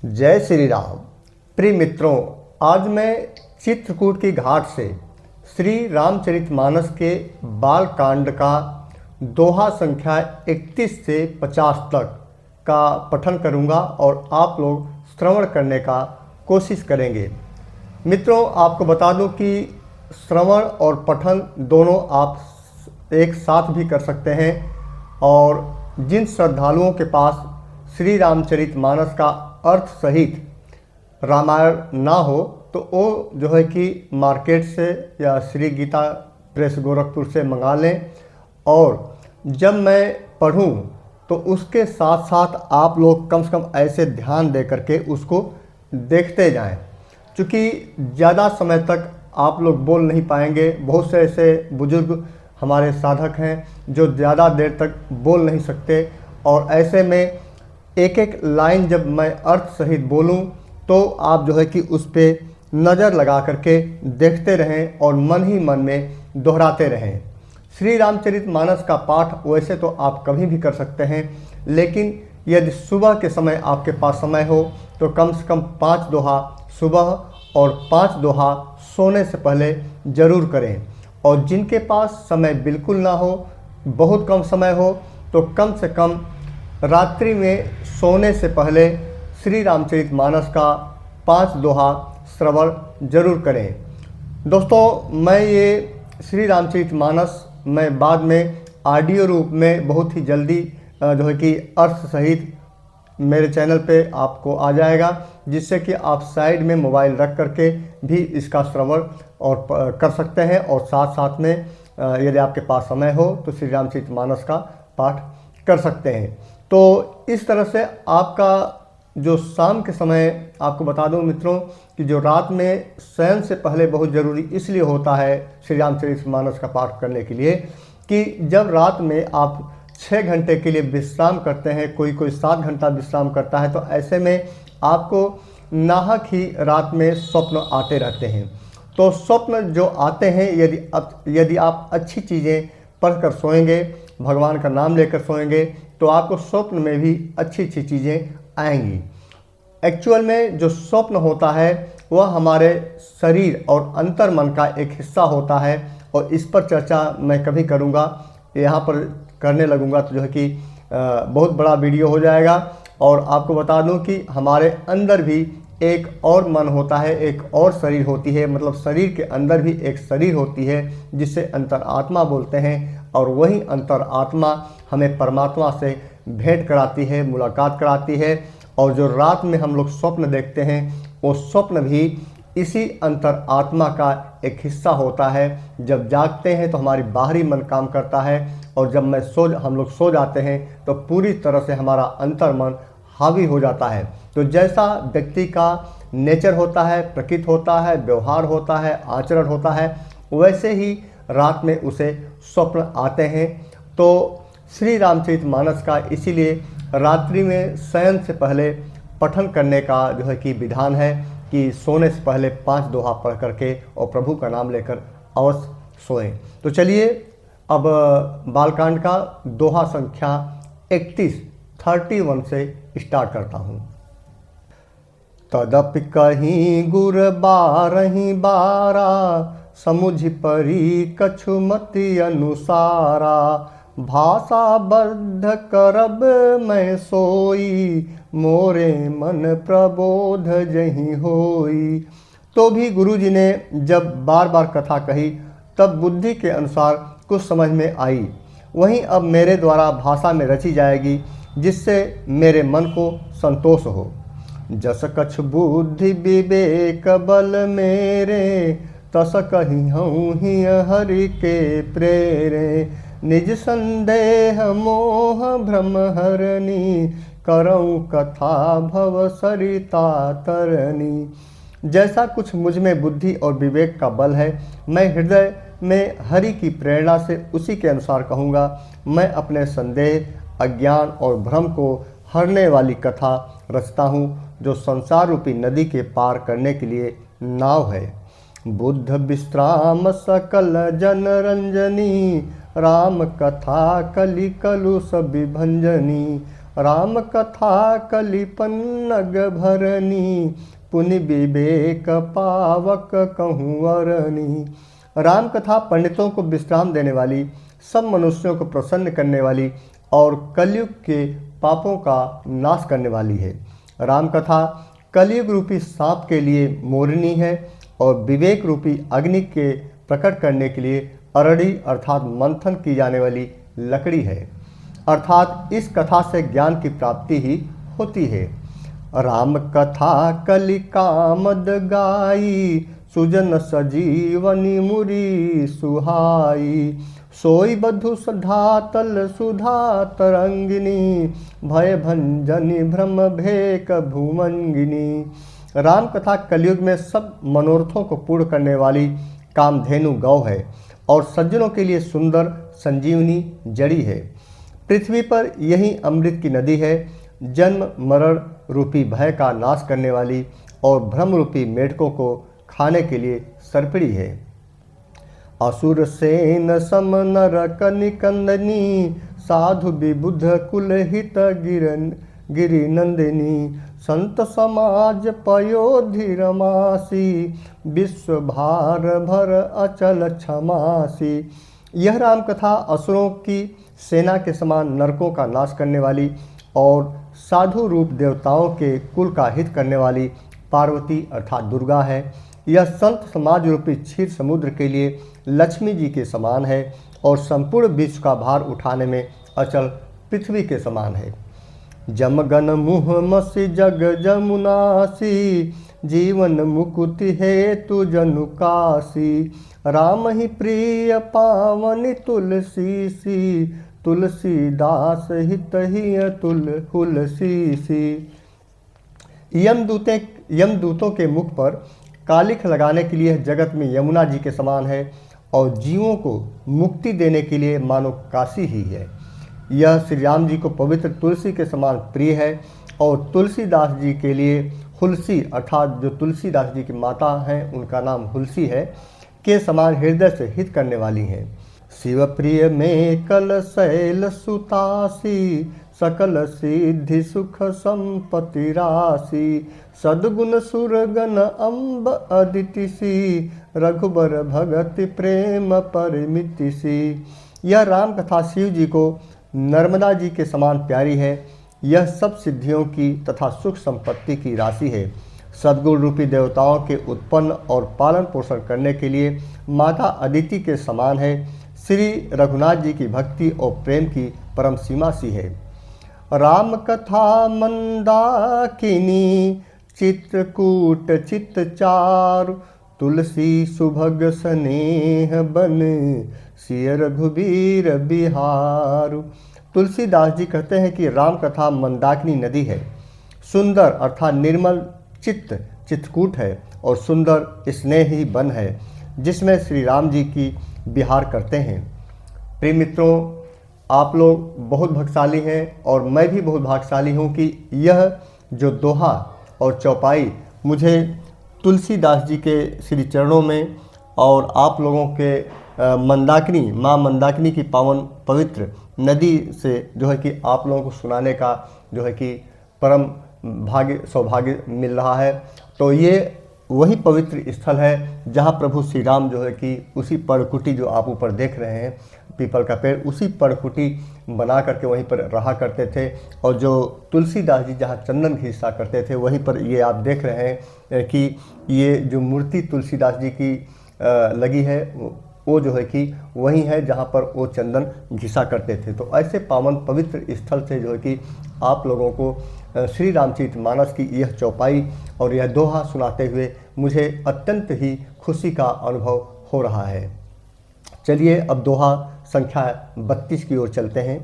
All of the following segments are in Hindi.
जय श्री राम। प्रिय मित्रों, आज मैं चित्रकूट की घाट से श्री रामचरितमानस के बाल कांड का दोहा संख्या 31 से 50 तक का पठन करूंगा और आप लोग श्रवण करने का कोशिश करेंगे। मित्रों, आपको बता दूं कि श्रवण और पठन दोनों आप एक साथ भी कर सकते हैं और जिन श्रद्धालुओं के पास श्री रामचरितमानस का अर्थ सहित रामायण ना हो तो वो जो है कि मार्केट से या श्री गीता प्रेस गोरखपुर से मंगा लें और जब मैं पढ़ूं तो उसके साथ साथ आप लोग कम से कम ऐसे ध्यान दे करके उसको देखते जाएं, क्योंकि ज़्यादा समय तक आप लोग बोल नहीं पाएंगे। बहुत से ऐसे बुजुर्ग हमारे साधक हैं जो ज़्यादा देर तक बोल नहीं सकते और ऐसे में एक एक लाइन जब मैं अर्थ सहित बोलूं तो आप जो है कि उस पर नज़र लगा करके देखते रहें और मन ही मन में दोहराते रहें। श्री रामचरितमानस का पाठ वैसे तो आप कभी भी कर सकते हैं, लेकिन यदि सुबह के समय आपके पास समय हो तो कम से कम 5 दोहा सुबह और 5 दोहा सोने से पहले ज़रूर करें। और जिनके पास समय बिल्कुल ना हो, बहुत कम समय हो, तो कम से कम रात्रि में सोने से पहले श्री रामचरितमानस का 5 दोहा श्रवण जरूर करें। दोस्तों, मैं ये श्री रामचरितमानस मैं बाद में ऑडियो रूप में बहुत ही जल्दी जो है कि अर्थ सहित मेरे चैनल पे आपको आ जाएगा, जिससे कि आप साइड में मोबाइल रख करके भी इसका श्रवण और कर सकते हैं और साथ साथ में यदि आपके पास समय हो तो श्री रामचरितमानस का पाठ कर सकते हैं। तो इस तरह से आपका जो शाम के समय, आपको बता दूं मित्रों कि जो रात में शयन से पहले बहुत ज़रूरी इसलिए होता है श्री रामचरितमानस का पाठ करने के लिए कि जब रात में आप 6 घंटे के लिए विश्राम करते हैं, कोई 7 घंटा विश्राम करता है, तो ऐसे में आपको नाहक ही रात में स्वप्न आते रहते हैं। तो स्वप्न जो आते हैं, यदि आप अच्छी चीज़ें पढ़कर सोएंगे, भगवान का नाम लेकर सोएंगे, तो आपको स्वप्न में भी अच्छी अच्छी चीज़ें आएंगी। एक्चुअल में जो स्वप्न होता है वह हमारे शरीर और अंतर्मन का एक हिस्सा होता है और इस पर चर्चा मैं कभी करूँगा। यहाँ पर करने लगूँगा तो जो है कि बहुत बड़ा वीडियो हो जाएगा। और आपको बता दूँ कि हमारे अंदर भी एक और मन होता है, एक और शरीर होती है, मतलब शरीर के अंदर भी एक शरीर होती है जिसे अंतरात्मा बोलते हैं और वही अंतरात्मा हमें परमात्मा से भेंट कराती है, मुलाकात कराती है। और जो रात में हम लोग स्वप्न देखते हैं वो स्वप्न भी इसी अंतरात्मा का एक हिस्सा होता है। जब जागते हैं तो हमारी बाहरी मन काम करता है और जब हम लोग सो जाते हैं तो पूरी तरह से हमारा अंतर्मन हावी हो जाता है। तो जैसा व्यक्ति का नेचर होता है, प्रकृति होता है, व्यवहार होता है, आचरण होता है, वैसे ही रात में उसे स्वप्न आते हैं। तो श्री रामचरितमानस का इसीलिए रात्रि में शयन से पहले पठन करने का जो है कि विधान है कि सोने से पहले 5 दोहा पढ़ करके और प्रभु का नाम लेकर अवश्य सोएं। तो चलिए अब बालकांड का दोहा संख्या 31 से स्टार्ट करता हूँ। तदपि कहीं गुर बारही बारा, समुझ परी कछु मति अनुसारा, भाषा बद्ध करब मैं सोई, मोरे मन प्रबोध जहीं होई। तो भी गुरुजी ने जब बार बार कथा कही तब बुद्धि के अनुसार कुछ समझ में आई, वहीं अब मेरे द्वारा भाषा में रची जाएगी जिससे मेरे मन को संतोष हो। जस कछ बुद्धि विवेक बल मेरे, तस कही हूँ ही हरि के प्रेरे, निज संदेह मोह भ्रम हरनी, करऊँ कथा भव सरिता तरनी। जैसा कुछ मुझ में बुद्धि और विवेक का बल है, मैं हृदय में हरि की प्रेरणा से उसी के अनुसार कहूँगा। मैं अपने संदेह, अज्ञान और भ्रम को हरने वाली कथा रचता हूँ, जो संसार रूपी नदी के पार करने के लिए नाव है। बुद्ध विश्राम सकल जन रंजनी, राम कथा कलि कलुष विभंजनी, राम कथा कलिपन्नग भरनी, पुनि विवेक पावक कहूँ अरनी। राम कथा पंडितों को विश्राम देने वाली, सब मनुष्यों को प्रसन्न करने वाली और कलयुग के पापों का नाश करने वाली है। राम कथा कलयुग रूपी सांप के लिए मोरनी है और विवेक रूपी अग्नि के प्रकट करने के लिए अरड़ी अर्थात मंथन की जाने वाली लकड़ी है। अर्थात इस कथा से ज्ञान की प्राप्ति ही होती है। राम कथा कलि कामद गाई, सुजन सजीवनी मुरी सुहाई। सोई बधु सधातल सुधा तरंगिनी, भय भंजनी भ्रम भेक भूमंगिनी। राम कथा कलयुग में सब मनोरथों को पूर्ण करने वाली कामधेनु गौ है और सज्जनों के लिए सुंदर संजीवनी जड़ी है। पृथ्वी पर यही अमृत की नदी है, जन्म मरण रूपी भय का नाश करने वाली और भ्रम रूपी मेढकों को खाने के लिए सर्पिणी है। असुर सेन सम नरक निकंदनी, साधु विबुध कुल हित गिरि नंदिनी। संत समाज पयोधि रमासी, विश्व भार भर अचल क्षमासी। यह राम कथा असुरों की सेना के समान नरकों का नाश करने वाली और साधु रूप देवताओं के कुल का हित करने वाली पार्वती अर्थात दुर्गा है। यह संत समाज रूपी क्षीर समुद्र के लिए लक्ष्मी जी के समान है और संपूर्ण विश्व का भार उठाने में अचल पृथ्वी के समान है। जमगन मुह मसी जग जमुनासी, जीवन मुकुति हेतु जनु कासी। राम ही प्रिय पावनि तुलसी सी, तुलसीदास हित ही तुलसी सी। यमदूतों के मुख पर कालिख लगाने के लिए जगत में यमुना जी के समान है और जीवों को मुक्ति देने के लिए मानो काशी ही है। यह श्री राम जी को पवित्र तुलसी के समान प्रिय है और तुलसीदास जी के लिए हुलसी अर्थात जो तुलसीदास जी की माता हैं उनका नाम हुलसी है के समान हृदय से हित करने वाली हैं। शिव प्रिय में कल शैल सुतासी, सकल सिद्धि सुख संपत्ति राशि। सद्गुण सुरगन अम्ब अदिति सी, रघुबर भगति प्रेम परिमिति सी। यह राम कथा शिव जी को नर्मदा जी के समान प्यारी है। यह सब सिद्धियों की तथा सुख संपत्ति की राशि है। सद्गुण रूपी देवताओं के उत्पन्न और पालन पोषण करने के लिए माता अदिति के समान है। श्री रघुनाथ जी की भक्ति और प्रेम की परम सीमा सी है। राम कथा मंदाकिनी, चित्रकूट चित्तचारु। तुलसी सुभग स्नेह बन, सिय रघुबीर बिहारु। तुलसीदास जी कहते हैं कि राम कथा मंदाकिनी नदी है, सुंदर अर्थात निर्मल चित्त चित्रकूट है और सुंदर स्नेह ही वन है जिसमें श्री राम जी की विहार करते हैं। प्रिय मित्रों, आप लोग बहुत भाग्यशाली हैं और मैं भी बहुत भाग्यशाली हूँ कि यह जो दोहा और चौपाई मुझे तुलसीदास जी के श्री चरणों में और आप लोगों के मंदाकिनी माँ मंदाकिनी की पावन पवित्र नदी से जो है कि आप लोगों को सुनाने का जो है कि परम सौभाग्य मिल रहा है। तो ये वही पवित्र स्थल है जहाँ प्रभु श्री राम जो है कि उसी पर्णकुटी जो आप ऊपर देख रहे हैं पीपल का पेड़, उसी पर्णकुटी बना करके वहीं पर रहा करते थे। और जो तुलसीदास जी जहाँ चंदन घिसा करते थे वहीं पर ये आप देख रहे हैं कि ये जो मूर्ति तुलसीदास जी की लगी है वो जो है कि वही है जहाँ पर वो चंदन घिसा करते थे। तो ऐसे पावन पवित्र स्थल से जो है कि आप लोगों को श्री रामचरितमानस की यह चौपाई और यह दोहा सुनाते हुए मुझे अत्यंत ही खुशी का अनुभव हो रहा है। चलिए अब दोहा संख्या 32 की ओर चलते हैं।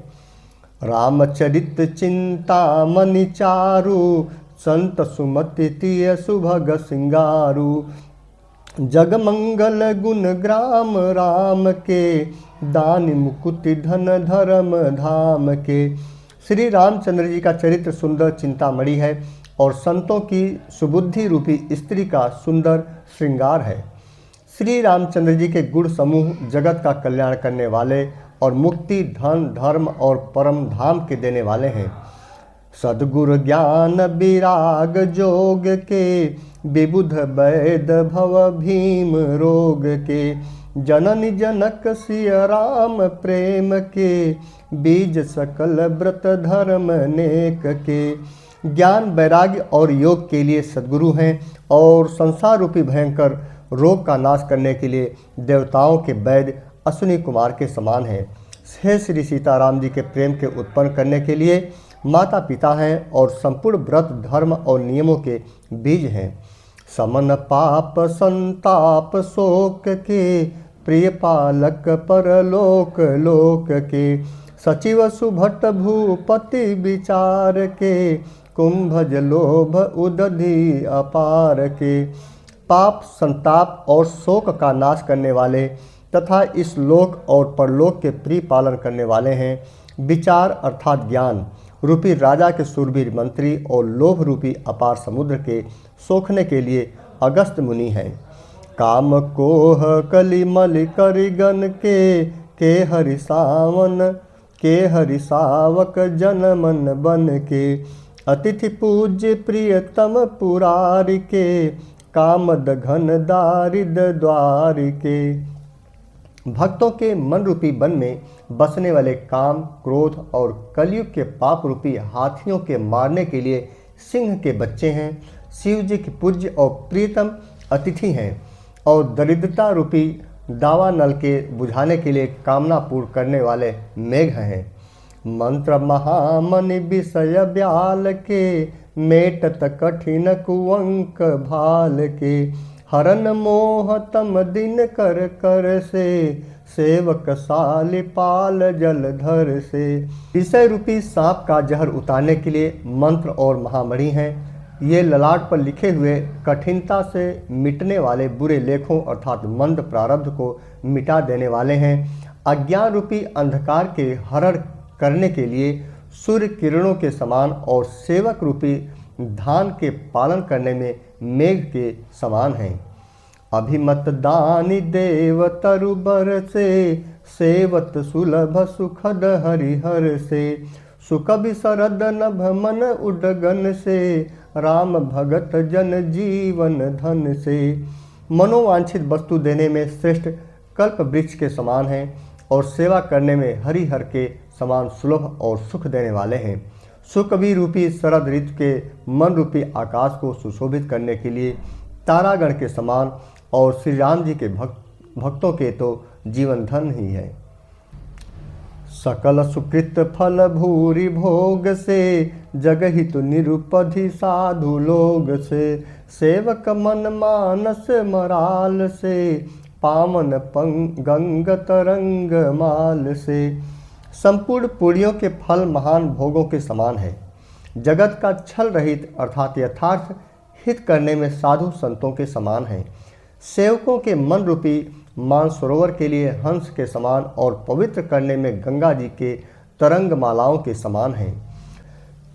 रामचरित चिंतामणि चारु, संत सुमति तिय सुभग सिंगारु। जग मंगल गुण ग्राम राम के, दान मुकुति धन धर्म धाम के। श्री रामचंद्र जी का चरित्र सुंदर चिंतामणि है और संतों की सुबुद्धि रूपी स्त्री का सुंदर श्रृंगार है। श्री रामचंद्र जी के गुण समूह जगत का कल्याण करने वाले और मुक्ति धन धर्म और परम धाम के देने वाले हैं। सद्गुरु ज्ञान विराग जोग के, विबुध वैद भव भीम रोग के। जननी जनक सिय राम प्रेम के, बीज सकल व्रत धर्म नेक के। ज्ञान वैराग्य और योग के लिए सद्गुरु हैं और संसार रूपी भयंकर रोग का नाश करने के लिए देवताओं के वैद्य अश्विनी कुमार के समान हैं। हे श्री सीताराम जी के प्रेम के उत्पन्न करने के लिए माता पिता हैं और संपूर्ण व्रत धर्म और नियमों के बीज हैं। समन पाप संताप शोक के, प्रिय पालक परलोक लोक के। सचिव सुभट भूपति विचार के, कुंभज लोभ उदधि अपार के। पाप संताप और शोक का नाश करने वाले तथा इस लोक और परलोक के प्रिय पालन करने वाले हैं। विचार अर्थात ज्ञान रूपी राजा के शूरवीर मंत्री और लोभ रूपी अपार समुद्र के सोखने के लिए अगस्त मुनि हैं। काम कोह कलिमल करिगन के हरि सावन के हरि सावक जनमन बन के। अतिथि पूज्य प्रियतम पुरारि के, कामद घन दारिद द्वार के। भक्तों के मन रूपी वन में बसने वाले काम क्रोध और कलयुग के पाप रूपी हाथियों के मारने के लिए सिंह के बच्चे हैं। शिव जी के पूज्य और प्रियतम अतिथि हैं और दरिद्रता रूपी दावा नल के बुझाने के लिए कामना पूर्ण करने वाले मेघ हैं। मंत्र महामनि विषय ब्याल के, मेटत कठिन कुअंक भाल के। हरन मोह तम दिन कर कर से, सेवक साल पाल जलधर से। विषय रूपी सांप का जहर उतारने के लिए मंत्र और महामणि हैं। ये ललाट पर लिखे हुए कठिनता से मिटने वाले बुरे लेखों अर्थात मंद प्रारब्ध को मिटा देने वाले हैं। अज्ञान रूपी अंधकार के हरण करने के लिए सूर्य किरणों के समान और सेवक रूपी धान के पालन करने में मेघ के समान हैं। अभिमत दानी देव तरुबर से, सेवत सुलभ सुखद हरिहर से। सुकवि शरद नभ मन उडगन से, राम भगत जन जीवन धन से। मनोवांछित वस्तु देने में श्रेष्ठ कल्प वृक्ष के समान हैं और सेवा करने में हरिहर के समान सुलभ और सुख देने वाले हैं। सुकवि रूपी शरद ऋतु के मन रूपी आकाश को सुशोभित करने के लिए तारागण के समान और श्री राम जी के भक्तों के तो जीवन धन ही है। सकल सुकृत फल भूरि भोग से, जगहित निरुपधि साधु लोग से। सेवक मन मानस मराल से, पावन गंग तरंग माल से। संपूर्ण पुण्यों के फल महान भोगों के समान है। जगत का छल रहित अर्थात यथार्थ हित करने में साधु संतों के समान है। सेवकों के मन रूपी मानसरोवर के लिए हंस के समान और पवित्र करने में गंगा जी के तरंग मालाओं के समान हैं।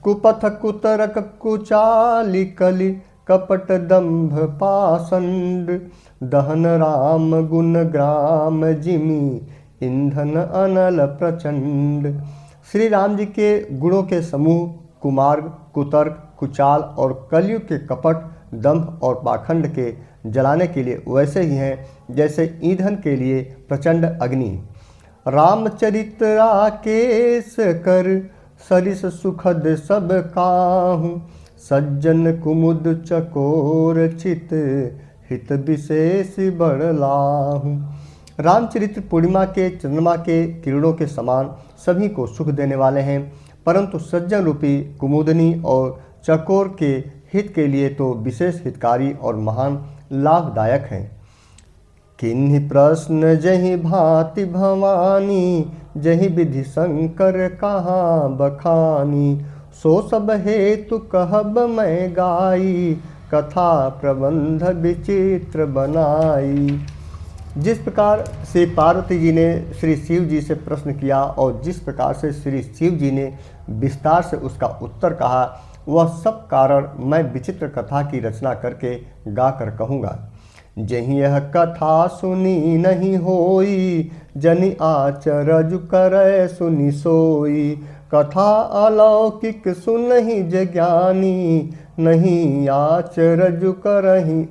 कुपथ कुतरक कुचाली कली, कपट दंभ पाषंड। दहन राम गुण ग्राम जिमी, ईंधन अनल प्रचंड। श्री राम जी के गुणों के समूह कुमार्ग कुतर्क कुचाल और कलयुग के कपट दंभ और पाखंड के जलाने के लिए वैसे ही हैं जैसे ईंधन के लिए प्रचंड अग्नि। रामचरित राकेश कर, सरिस सुखद सब काहू। सज्जन कुमुद चकोर चित, हित विशेष बड़लाहू। रामचरित्र पूर्णिमा के चंद्रमा के किरणों के समान सभी को सुख देने वाले हैं, परंतु सज्जन रूपी कुमुदनी और चकोर के हित के लिए तो विशेष हितकारी और महान लाभदायक हैं। किन्हीं प्रश्न जहि भांति भवानी, जहि विधि शंकर कहाँ बखानी। सो सब हेतु कहब मैं गाई, कथा प्रबंध विचित्र बनाई। जिस प्रकार श्री पार्वती जी ने श्री शिव जी से प्रश्न किया और जिस प्रकार से श्री शिव जी ने विस्तार से उसका उत्तर कहा, वह सब कारण मैं विचित्र कथा की रचना करके गाकर कहूँगा। जहीं यह कथा सुनी नहीं होई, जनि आचरज करे सुनि सोई। कथा अलौकिक सुनहि जे ज्ञानी, नहीं आचरजु करहि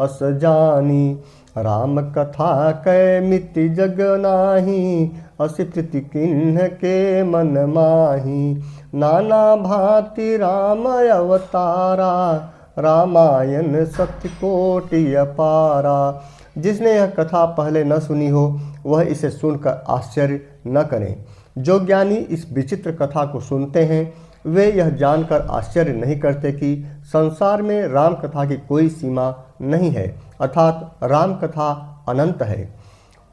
अस जानी। राम कथा कै मिति जग नाही, अस प्रीति किन्ह के मन माही। नाना भांति राम अवतारा, रामायण सत्य कोटि अपारा। जिसने यह कथा पहले न सुनी हो वह इसे सुनकर आश्चर्य न करें। जो ज्ञानी इस विचित्र कथा को सुनते हैं वे यह जानकर आश्चर्य नहीं करते कि संसार में राम कथा की कोई सीमा नहीं है, अर्थात राम कथा अनंत है।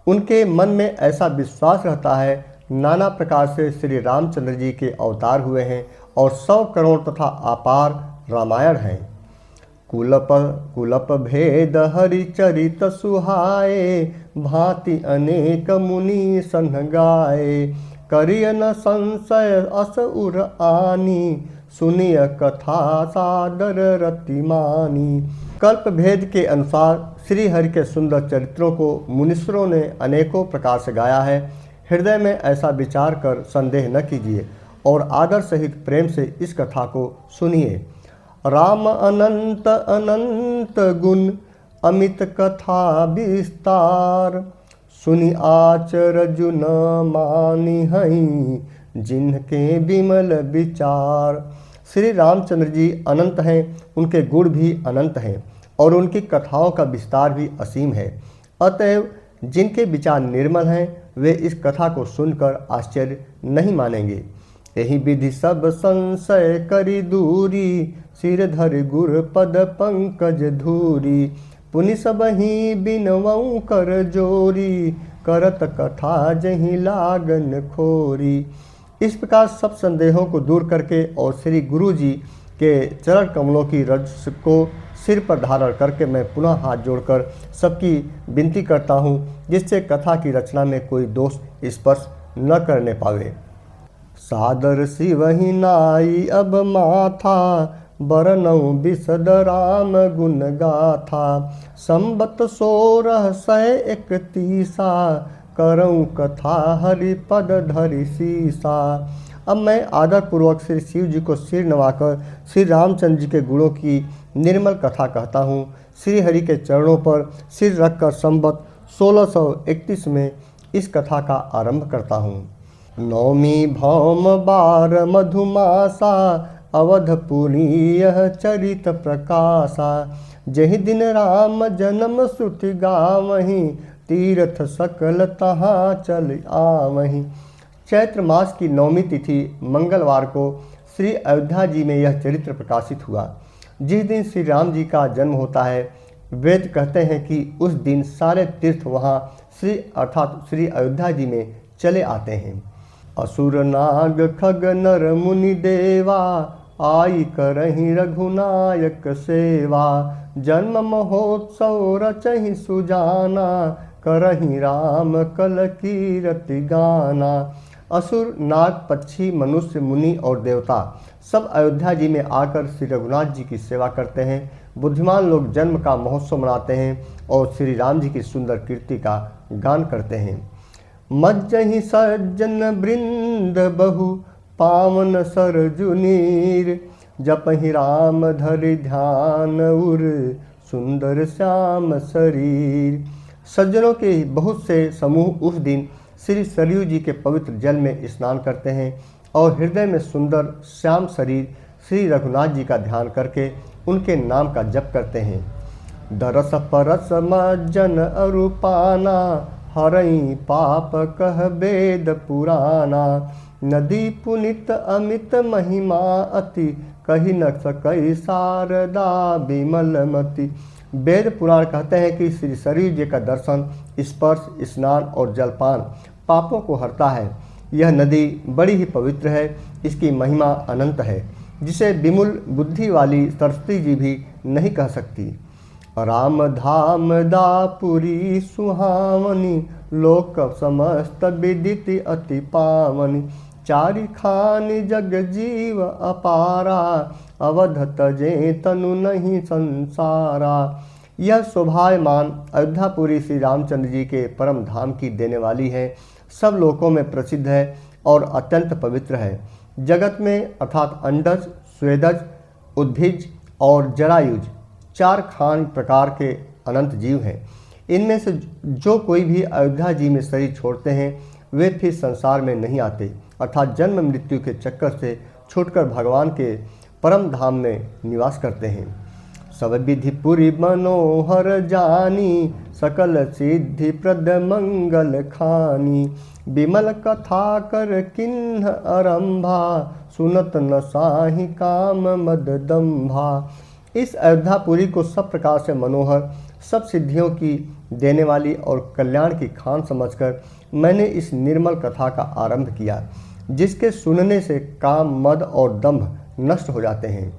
उनके मन में ऐसा विश्वास रहता है नाना प्रकार से श्री रामचंद्र जी के अवतार हुए हैं और 100 करोड़ तथा अपार रामायण हैं। कुलप भेद हरिचरित सुहाए, भांति अनेक मुनि सन गाए। करिय न संशय अस उर आनी, सुनिय कथा सादर रति मानी। कल्प भेद के अनुसार श्री हरि के सुंदर चरित्रों को मुनीश्वरों ने अनेकों प्रकार से गाया है। हृदय में ऐसा विचार कर संदेह न कीजिए और आदर सहित प्रेम से इस कथा को सुनिए। राम अनंत अनंत गुण, अमित कथा विस्तार। सुनि आचरजु न मानी हई, जिनके विमल विचार। श्री रामचंद्र जी अनंत हैं, उनके गुण भी अनंत हैं और उनकी कथाओं का विस्तार भी असीम है। अतएव जिनके विचार निर्मल हैं वे इस कथा को सुनकर आश्चर्य नहीं मानेंगे। यही विधि सब संशय करी दूरी, सिर धरि गुर पद पंकज धूरी। पुनि सब ही बिनवऊ कर जोरी, करत कथा जहि लागन खोरी। इस प्रकार सब संदेहों को दूर करके और श्री गुरु जी के चरण कमलों की रज को सिर पर धारण करके मैं पुनः हाथ जोड़कर सबकी विनती करता हूँ जिससे कथा की रचना में कोई दोष स्पर्श न करने पावे। सादर शिवहि नाई अब माथा, बरनऊ बिसद राम गुण गाथा। संबत 1631, करऊँ कथा हरि पद धरि सीसा। अब मैं आदर पूर्वक श्री शिव जी को सिर नवाकर श्री रामचंद्र जी के गुणों की निर्मल कथा कहता हूँ। श्री हरि के चरणों पर सिर रखकर संबत 1631 में इस कथा का आरंभ करता हूँ। नौमी भौम बार मधुमासा, अवधपुरी यह चरित प्रकाशा। जहि दिन राम जन्म श्रुति गावहीं, तीर्थ सकल तहाँ चल आवहीं। चैत्र मास की नौमी तिथि मंगलवार को श्री अयोध्या जी में यह चरित्र प्रकाशित हुआ। जिस दिन श्री राम जी का जन्म होता है वेद कहते हैं कि उस दिन सारे तीर्थ वहाँ अर्थात श्री अयोध्या जी में चले आते हैं। असुर नाग खग नर मुनि देवा, आई करहि रघुनायक सेवा। जन्म महोत्सव रचहि सुजाना, करहि राम कल कीरति गाना। असुर नाग पक्षी मनुष्य मुनि और देवता सब अयोध्या जी में आकर श्री रघुनाथ जी की सेवा करते हैं। बुद्धिमान लोग जन्म का महोत्सव मनाते हैं और श्री राम जी की सुंदर कीर्ति का गान करते हैं। मज्जहि सज्जन वृंद बहु, पावन सरजुनीर। जपहि राम धरि ध्यान उर, सुंदर श्याम शरीर। सज्जनों के बहुत से समूह उस दिन श्री सरयू जी के पवित्र जल में स्नान करते हैं और हृदय में सुंदर श्याम शरीर श्री रघुनाथ जी का ध्यान करके उनके नाम का जप करते हैं। दरस परस मज्जन अरूपाना, हरई पाप कह वेद पुराना। नदी पुनित अमित महिमा अति, कही न सकई शारदा विमलमति। वेद पुराण कहते हैं कि श्री सरयू जी का दर्शन, स्पर्श, स्नान और जलपान पापों को हरता है। यह नदी बड़ी ही पवित्र है, इसकी महिमा अनंत है जिसे विमूल बुद्धि वाली सरस्वती जी भी नहीं कह सकती। राम धाम दापुरी सुहावनी, लोक समस्त विदित अति पावनी। चारि खानि जग जीव अपारा, अवध तजे तनु नहीं संसारा। यह शोभायमान अयोध्यापुरी श्री रामचंद्र जी के परम धाम की देने वाली है, सब लोकों में प्रसिद्ध है और अत्यंत पवित्र है। जगत में अर्थात अंडज, स्वेदज, उद्भिज और जरायुज 4 खान प्रकार के अनंत जीव हैं। इनमें से जो कोई भी अयोध्या जी में शरीर छोड़ते हैं वे फिर संसार में नहीं आते, अर्थात जन्म मृत्यु के चक्कर से छूटकर भगवान के परम धाम में निवास करते हैं। सब विधि पुरी मनोहर जानी, सकल सिद्धि प्रद मंगल खानी। विमल कथा कर किन्ह आरंभा, सुनत न साहि काम मद दंभा। इस अयोध्यापुरी को सब प्रकार से मनोहर, सब सिद्धियों की देने वाली और कल्याण की खान समझकर मैंने इस निर्मल कथा का आरंभ किया, जिसके सुनने से काम, मद और दंभ नष्ट हो जाते हैं।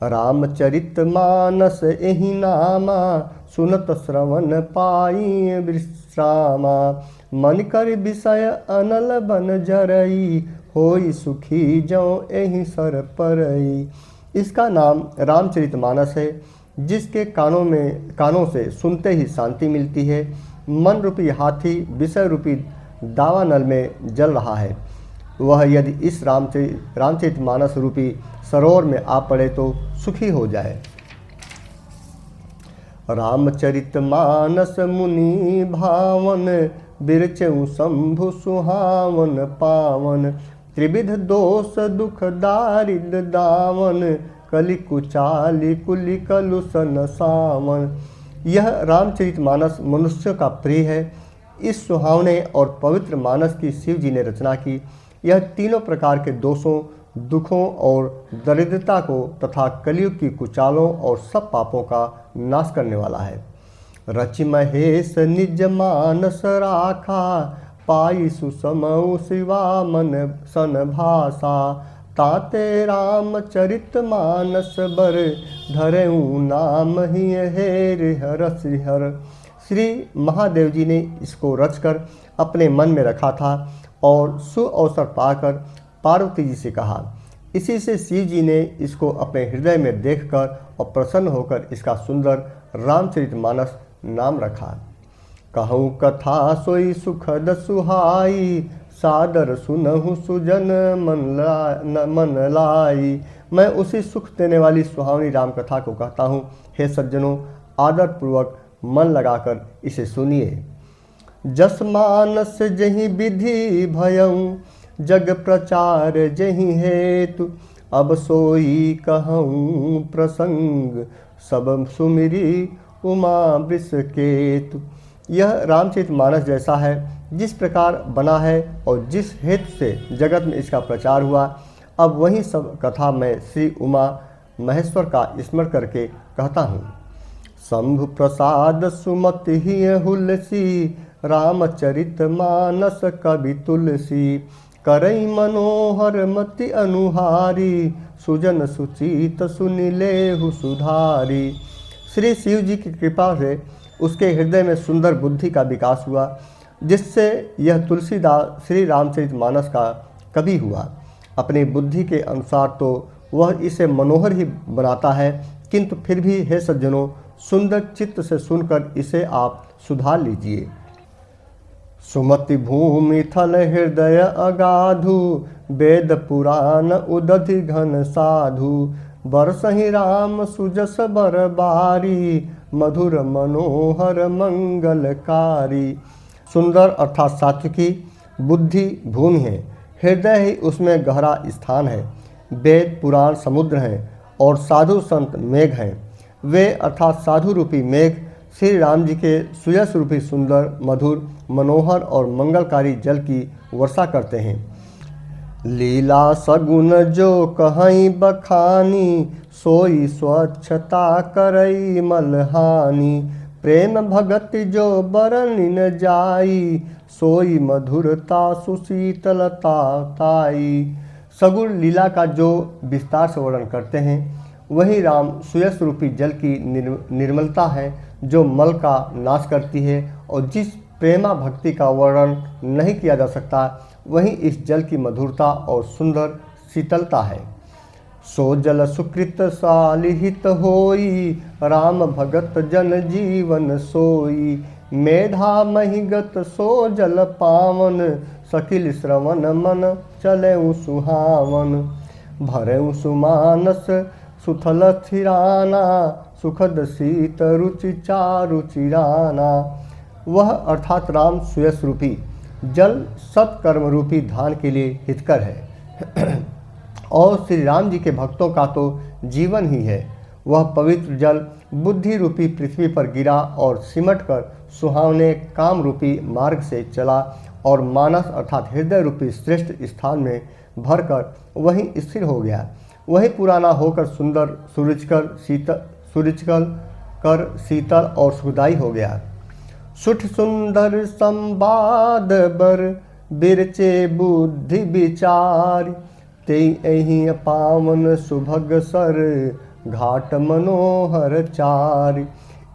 रामचरित मानस एहि नामा, सुनत श्रवण पाई विश्रामा। मन कर विषय अनल बन जरई, होई सुखी जौ एहि सर परई। इसका नाम रामचरितमानस है, जिसके कानों से सुनते ही शांति मिलती है। मन रूपी हाथी विषय रूपी दावानल में जल रहा है, वह यदि इस रामचरितमानस रूपी सरोवर में आ पड़े तो सुखी हो जाए। रामचरितमानस मुनि भावन, बिरचऊ शंभु सुहावन पावन। त्रिविध दोष दुख दारिद दावन, कलि कुचाली कुलि कलुषन सावन। यह रामचरितमानस मनुष्य का प्रिय है। इस सुहावने और पवित्र मानस की शिव जी ने रचना की। यह तीनों प्रकार के दोषों, दुखों और दरिद्रता को तथा कलयुग की कुचालों और सब पापों का नाश करने वाला है। रचि महेश निज मानस राखा, पाई सुसमऊ शिवा मन सन भाषा। ताते रामचरित मानस बर, धरेऊ नाम ही हेर हर श्रीहर। श्री महादेव जी ने इसको रचकर अपने मन में रखा था और सुअवसर पाकर पार्वती जी से कहा। इसी से शिव जी ने इसको अपने हृदय में देखकर और प्रसन्न होकर इसका सुंदर रामचरितमानस नाम रखा। कहूँ कथा सोई सुखद सुहाई, सादर सुनहु सुजन मन लाई। मैं उसी सुख देने वाली सुहावनी राम कथा को कहता हूँ। हे सज्जनों, आदर पूर्वक मन लगाकर इसे सुनिए। जस मानस जहि विधि भयऊ, जग प्रचार जहि हेतु। अब सोई कहूँ प्रसंग, सब सुमिरी उमा वृषकेतु। यह रामचरितमानस जैसा है, जिस प्रकार बना है और जिस हेतु से जगत में इसका प्रचार हुआ, अब वही सब कथा मैं श्री उमा महेश्वर का स्मरण करके कहता हूँ। शंभु प्रसाद सुमति ही हुलसी, रामचरित मानस कवि तुलसी। करई मनोहर मति अनुहारी, सुजन सुचित सुनिलेहु सुधारी। श्री शिव जी की कृपा से उसके हृदय में सुंदर बुद्धि का विकास हुआ, जिससे यह तुलसीदास श्री रामचरितमानस का कवि हुआ। अपनी बुद्धि के अनुसार तो वह इसे मनोहर ही बनाता है, किंतु फिर भी हे सज्जनों, सुंदर चित्त से सुनकर इसे आप सुधार लीजिए। सुमति भूमि थल हृदय अगाधु, वेद पुराण उदधि घन साधु। बरसहि राम सुजस बर बारी, मधुर मनोहर मंगलकारी। सुंदर अर्थात सात्विकी बुद्धि भूमि है, हृदय ही उसमें गहरा स्थान है। वेद पुराण समुद्र हैं और साधु संत मेघ हैं। वे अर्थात साधु रूपी मेघ श्री राम जी के सुयस रूपी सुंदर, मधुर, मनोहर और मंगलकारी जल की वर्षा करते हैं। लीला सगुन जो कहीं बखानी, सोई स्वच्छता करई मलहानी। प्रेम भगति जो बरनि न जाई, सोई मधुरता सुशीतलता ताई। सगुण लीला का जो विस्तार से वर्णन करते हैं, वही राम सुयस रूपी जल की निर्मलता है, जो मल का नाश करती है। और जिस प्रेमा भक्ति का वर्णन नहीं किया जा सकता, वही इस जल की मधुरता और सुंदर शीतलता है। सो जल सुकृत सालिहित होई, राम भगत जन जीवन सोई। मेधा महिगत सो जल पावन, सकिल श्रवण मन चले सुहावन। भरे सुमानस सुथल थिराना सुखद शीत रुचि चारु चिराना। वह अर्थात राम सुयस रूपी जल सत्कर्म रूपी धान के लिए हितकर है और श्री राम जी के भक्तों का तो जीवन ही है। वह पवित्र जल बुद्धि रूपी पृथ्वी पर गिरा और सिमट कर सुहावने काम रूपी मार्ग से चला और मानस अर्थात हृदय रूपी श्रेष्ठ स्थान में भरकर वहीं स्थिर हो गया। वही पुराना होकर सुंदर सुरुचिकर शीतल और सुखदायी हो गया। सुठ सुंदर संवाद बर बिरचे बुद्धि विचार। ते एहि पावन सुभग सर घाट मनोहर चार।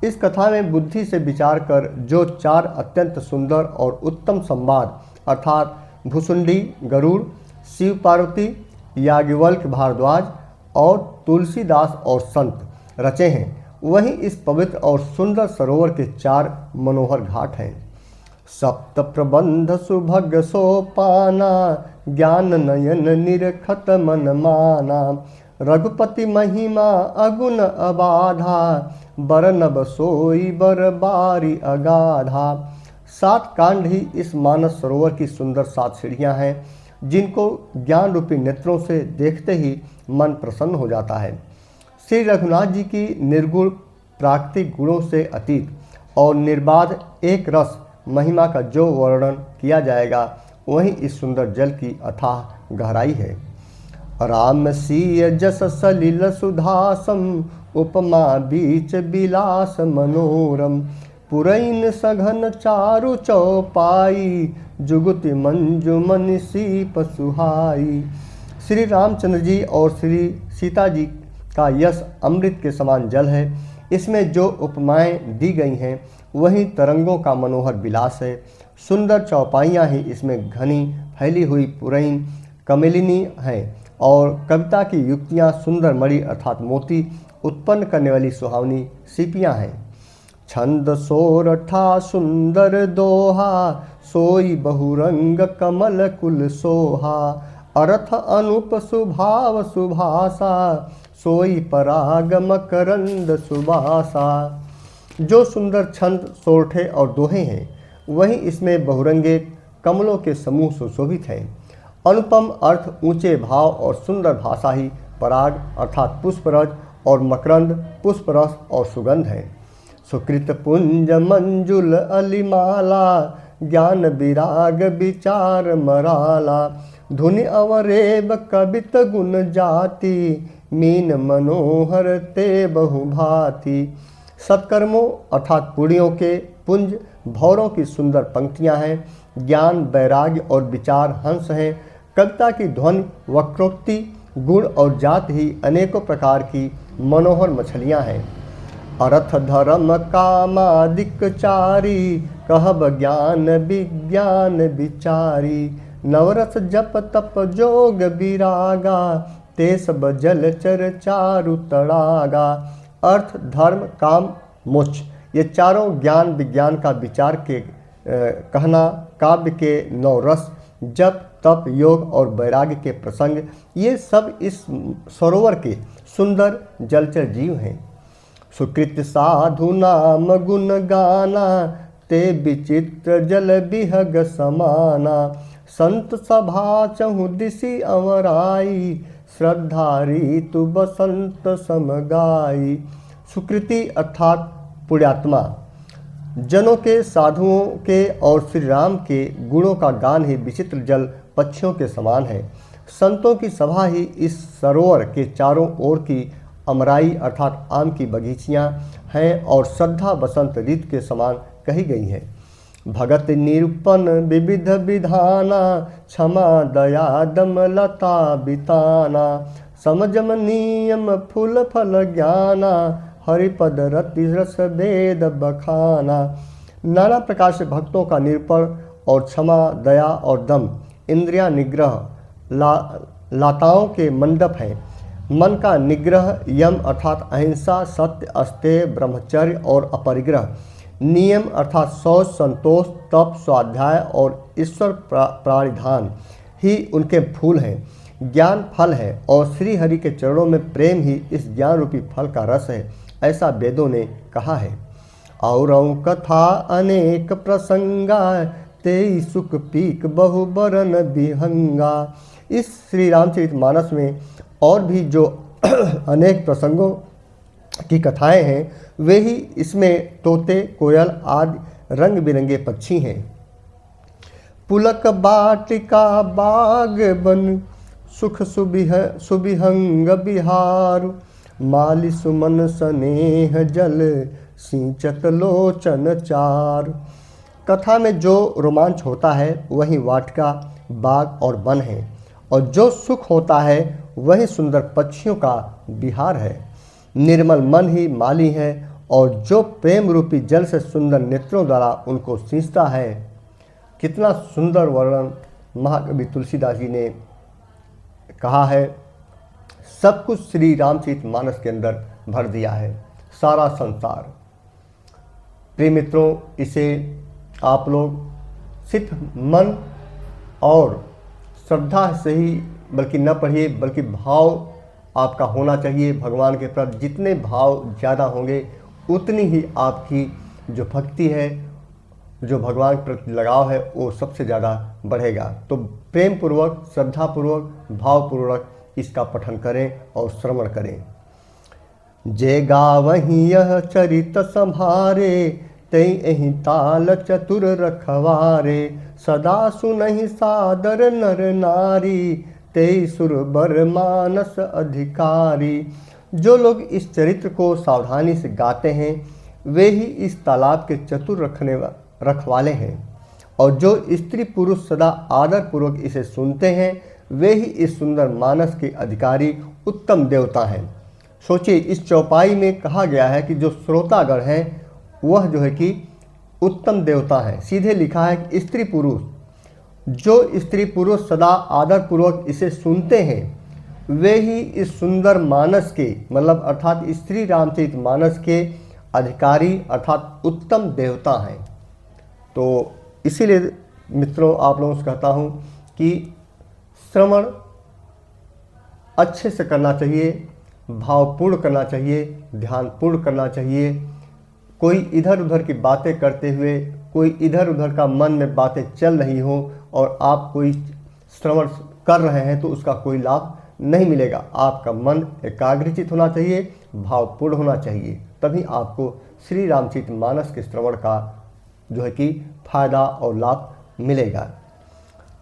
इस कथा में बुद्धि से विचार कर जो चार अत्यंत सुंदर और उत्तम संवाद अर्थात भुसुंडी गरुड़, शिव पार्वती, याज्ञवल्क्य भारद्वाज और तुलसीदास और संत रचे हैं, वही इस पवित्र और सुंदर सरोवर के चार मनोहर घाट हैं। सप्त प्रबंध सुभग सोपाना ज्ञान नयन निरखत मन माना। रघुपति महिमा अगुण अबाधा बर नभ सोई बर बारी अगाधा। 7 कांड ही इस मानस सरोवर की सुंदर 7 सीढ़ियाँ हैं जिनको ज्ञान रूपी नेत्रों से देखते ही मन प्रसन्न हो जाता है। श्री रघुनाथ जी की निर्गुण प्राकृतिक गुणों से अतीत और निर्बाध एक रस महिमा का जो वर्णन किया जाएगा वही इस सुंदर जल की अथाह गहराई है। राम सीय जस सलिल सुधासम उपमा बीच बिलास मनोरम। पुरैन सघन चारु चौपाई जुगति मंजु मन सीप सुहाई। श्री रामचंद्र जी और श्री सीता जी का यश अमृत के समान जल है। इसमें जो उपमाएं दी गई हैं वही तरंगों का मनोहर विलास है। सुंदर चौपाइयाँ ही इसमें घनी फैली हुई पुरैन कमलिनी हैं और कविता की युक्तियाँ सुंदर मणि अर्थात मोती उत्पन्न करने वाली सुहावनी सीपियाँ हैं। छंद सोरठा सुंदर दोहा सोई बहुरंग कमल कुल सोहा। अर्थ अनुप सुभाव सुभाषा सोई पराग मकरंद सुबासा। जो सुंदर छंद सोरठे और दोहे हैं वही इसमें बहुरंगे कमलों के समूह सुशोभित हैं। अनुपम अर्थ ऊंचे भाव और सुंदर भाषा ही पराग अर्थात पुष्परज और मकरंद पुष्परस और सुगंध है। सुकृत पुंज मंजुल अलिमाला ज्ञान विराग विचार मराला। धुनि अवरेब कवित गुण जाति मीन मनोहर ते बहुभाति। सत्कर्मों अर्थात पुण्यों के पुंज भौरों की सुंदर पंक्तियां हैं। ज्ञान वैराग्य और विचार हंस हैं। कविता की ध्वनि वक्रोक्ति गुण और जात ही अनेकों प्रकार की मनोहर मछलियां हैं। अर्थ धर्म कामादिक चारी कहब ज्ञान विज्ञान विचारी। नवरस जप तप जोग विरागा ते सब जलचर चारु तड़ागा। अर्थ धर्म काम मोक्ष ये चारों ज्ञान विज्ञान का विचार के कहना, काव्य के नवरस जप तप योग और वैराग्य के प्रसंग ये सब इस सरोवर के सुंदर जलचर जीव हैं। सुकृत साधु नाम गुण गाना ते विचित्र जल बिहग समाना। संत सभा चहु दिशि अवराई श्रद्धा ऋतु बसंत समगाई। सुकृति अर्थात पुण्यात्मा जनों के साधुओं के और श्री राम के गुणों का गान ही विचित्र जल पक्षियों के समान है। संतों की सभा ही इस सरोवर के चारों ओर की अमराई अर्थात आम की बगीचियाँ हैं और श्रद्धा बसंत ऋतु के समान कही गई है। भगत निरूपण विविध विधाना क्षमा दया दम लता बिताना। समझम नियम फूल फल ज्ञाना हरिपद रति रस वेद बखाना। नाना प्रकार से भक्तों का निरूपण और क्षमा दया और दम इंद्रिया निग्रह लाताओं के मंडप हैं। मन का निग्रह यम अर्थात अहिंसा सत्य अस्तेय ब्रह्मचर्य और अपरिग्रह नियम अर्थात शौच, संतोष, तप, स्वाध्याय और ईश्वर प्राणिधान ही उनके फूल हैं। ज्ञान फल है और श्री हरि के चरणों में प्रेम ही इस ज्ञान रूपी फल का रस है, ऐसा वेदों ने कहा है। और कथा अनेक प्रसंगा तेई सुख पीक बहु बरन विहंगा। इस श्री रामचरितमानस में और भी जो अनेक प्रसंगों की कथाएं हैं वे ही इसमें तोते, कोयल आदि रंग बिरंगे पक्षी हैं। पुलक बाटिका बाग बन सुख सुबिहंग बिहार। माली सुमन स्नेह जल सिंचत लोचन चार। कथा में जो रोमांच होता है वही वाटिका, बाग और वन है, और जो सुख होता है वही सुंदर पक्षियों का विहार है। निर्मल मन ही माली है और जो प्रेम रूपी जल से सुंदर नेत्रों द्वारा उनको सींचता है। कितना सुंदर वर्णन महाकवि तुलसीदास जी ने कहा है। सब कुछ श्री रामचरितमानस के अंदर भर दिया है, सारा संसार। प्रिय मित्रों, इसे आप लोग सिर्फ मन और श्रद्धा से ही बल्कि न पढ़िए, बल्कि भाव आपका होना चाहिए भगवान के प्रति। जितने भाव ज़्यादा होंगे उतनी ही आपकी जो भक्ति है, जो भगवान के प्रति लगाव है, वो सबसे ज़्यादा बढ़ेगा। तो प्रेम पूर्वक, श्रद्धापूर्वक, भावपूर्वक इसका पठन करें और श्रवण करें। जे गावहीं यह चरित संभारे तई एहि ताल चतुर रखवारे। सदा सुनहि सादर नर नारी तेई सुरबर मानस अधिकारी। जो लोग इस चरित्र को सावधानी से गाते हैं वे ही इस तालाब के चतुर रखवाले हैं, और जो स्त्री पुरुष सदा आदर पूर्वक इसे सुनते हैं वे ही इस सुंदर मानस के अधिकारी उत्तम देवता हैं। सोचिए, इस चौपाई में कहा गया है कि जो श्रोतागण हैं वह जो है कि उत्तम देवता है। सीधे लिखा है कि स्त्री पुरुष, जो स्त्री पुरुष सदा आदर पूर्वक इसे सुनते हैं वे ही इस सुंदर मानस के, मतलब अर्थात श्री रामचरितमानस के अधिकारी अर्थात उत्तम देवता हैं। तो इसीलिए मित्रों आप लोगों से कहता हूँ कि श्रवण अच्छे से करना चाहिए, भावपूर्ण करना चाहिए, ध्यानपूर्ण करना चाहिए। कोई इधर उधर की बातें करते हुए, कोई इधर उधर का मन में बातें चल रही हो और आप कोई श्रवण कर रहे हैं तो उसका कोई लाभ नहीं मिलेगा। आपका मन एकाग्रचित होना चाहिए, भावपूर्ण होना चाहिए, तभी आपको श्री रामचरितमानस के श्रवण का जो है कि फायदा और लाभ मिलेगा।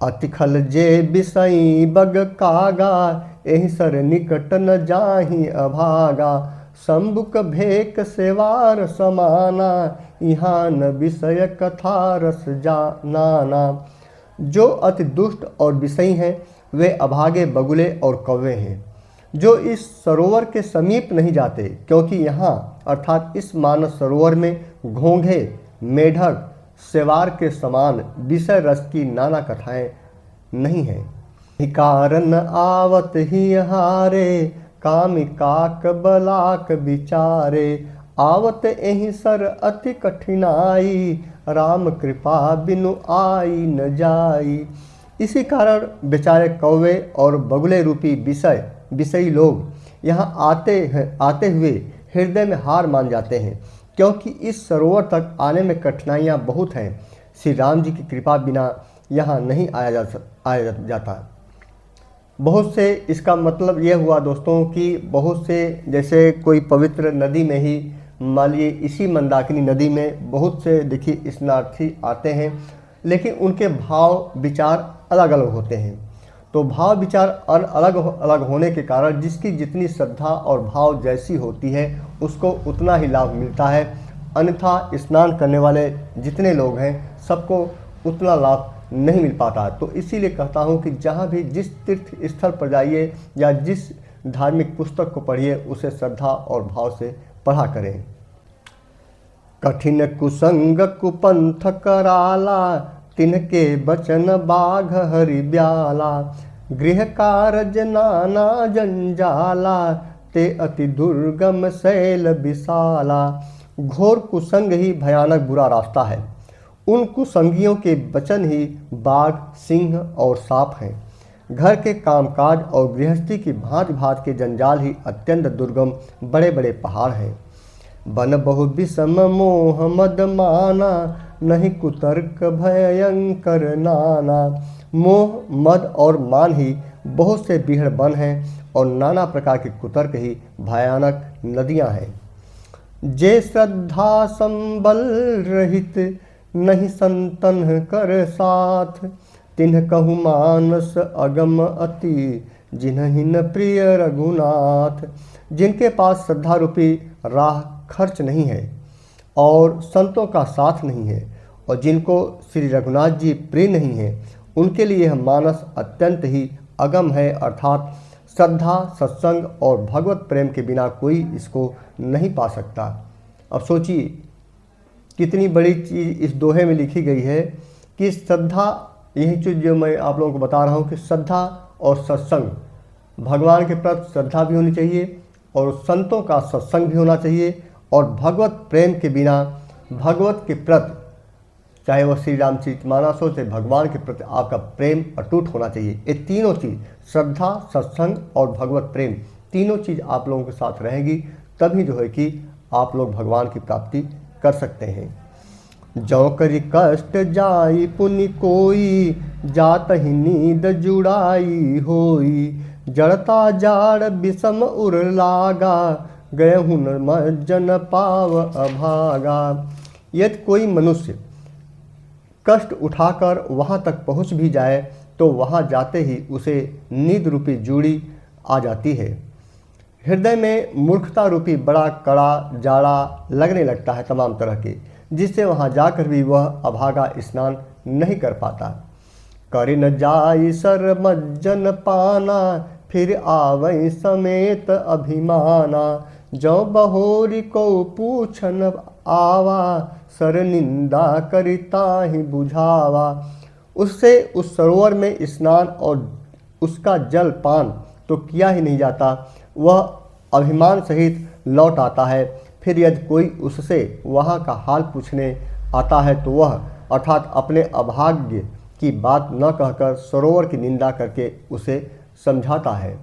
अतिखल जे बिसई बग कागा एहि सर निकट न जाहि अभागा। शंभुक भेक सेवार समाना यहाँ न विषय कथा रस जानाना। जो अति दुष्ट और विषयी हैं वे अभागे बगुले और कौवे हैं, जो इस सरोवर के समीप नहीं जाते, क्योंकि यहाँ अर्थात इस मानस सरोवर में घोंघे, मेढक, सेवार के समान विषय रस की नाना कथाएं नहीं हैं। कारण आवत ही हारे कामी काक बलाक विचारे। आवत एहि सर अति कठिनाई राम कृपा बिनु आई न जाई। इसी कारण बेचारे कौवे और बगुले रूपी विषयी लोग यहाँ आते हुए हृदय में हार मान जाते हैं, क्योंकि इस सरोवर तक आने में कठिनाइयाँ बहुत हैं। श्री राम जी की कृपा बिना यहाँ नहीं आया जाता। बहुत से, इसका मतलब यह हुआ दोस्तों कि बहुत से, जैसे कोई पवित्र नदी में ही मान लीजिए इसी मंदाकिनी नदी में बहुत से देखिए स्नानार्थी आते हैं, लेकिन उनके भाव विचार अलग अलग होते हैं। तो भाव विचार अलग अलग होने के कारण जिसकी जितनी श्रद्धा और भाव जैसी होती है उसको उतना ही लाभ मिलता है, अन्यथा स्नान करने वाले जितने लोग हैं सबको उतना लाभ नहीं मिल पाता। तो इसीलिए कहता हूँ कि जहाँ भी जिस तीर्थ स्थल पर जाइए या जिस धार्मिक पुस्तक को पढ़िए उसे श्रद्धा और भाव से पढ़ा करें। कठिन कुसंग कुपंथ कराला तिनके बचन बाघ हरि ब्याला। गृह कारज नाना जंजाला ते अति दुर्गम शैल विशाला। घोर कुसंग ही भयानक बुरा रास्ता है। उन कुसंगियों के वचन ही बाघ, सिंह और सांप हैं। घर के कामकाज और गृहस्थी की भांति भांति के जंजाल ही अत्यंत दुर्गम बड़े बड़े पहाड़ हैं। बन बहु विषम मोह मद माना, नहीं कुतर्क भयंकर नाना। मोह, मद और मान ही बहुत से बिहड़ बन हैं और नाना प्रकार के कुतर्क ही भयानक नदियां हैं। जे श्रद्धा संबल रहित, नहीं संतन कर साथ। तिन्ह कहु मानस अगम अति, जिन्हि न प्रिय रघुनाथ। जिनके पास श्रद्धा रूपी राह खर्च नहीं है और संतों का साथ नहीं है और जिनको श्री रघुनाथ जी प्रिय नहीं है, उनके लिए यह मानस अत्यंत ही अगम है। अर्थात श्रद्धा, सत्संग और भगवत प्रेम के बिना कोई इसको नहीं पा सकता। अब सोचिए कितनी बड़ी चीज़ इस दोहे में लिखी गई है कि श्रद्धा, यही चीज़ जो मैं आप लोगों को बता रहा हूँ कि श्रद्धा और सत्संग, भगवान के प्रति श्रद्धा भी होनी चाहिए और संतों का सत्संग भी होना चाहिए और भगवत प्रेम के बिना भगवत के प्रति, चाहे वह श्री रामचरितमानस हो चाहे भगवान के प्रति आपका प्रेम अटूट होना चाहिए। ये तीनों चीज़, श्रद्धा, सत्संग और भगवत प्रेम, तीनों चीज़ आप लोगों के साथ रहेंगी, तभी जो है कि आप लोग भगवान की प्राप्ति कर सकते हैं। जौ करी कष्ट जाई पुनि कोई, जात ही नींद जुड़ाई होई। जड़ता जाड़ विषम उर लागा, गए हुन मज्जन पाव अभागा। यदि कोई मनुष्य कष्ट उठाकर वहाँ तक पहुँच भी जाए तो वहाँ जाते ही उसे नींद रूपी जूड़ी आ जाती है। हृदय में मूर्खता रूपी बड़ा कड़ा जाड़ा लगने लगता है तमाम तरह के, जिससे वहाँ जाकर भी वह अभागा स्नान नहीं कर पाता। करि न जाई सर मज्जन पाना, फिर आवै समेत अभिमाना। जो बहोरी को पूछन आवा, सर निंदा करिता ही बुझावा। उससे उस सरोवर में स्नान और उसका जल पान तो किया ही नहीं जाता, वह अभिमान सहित लौट आता है। फिर यदि कोई उससे वहाँ का हाल पूछने आता है तो वह अर्थात अपने अभाग्य की बात न कहकर सरोवर की निंदा करके उसे समझाता है।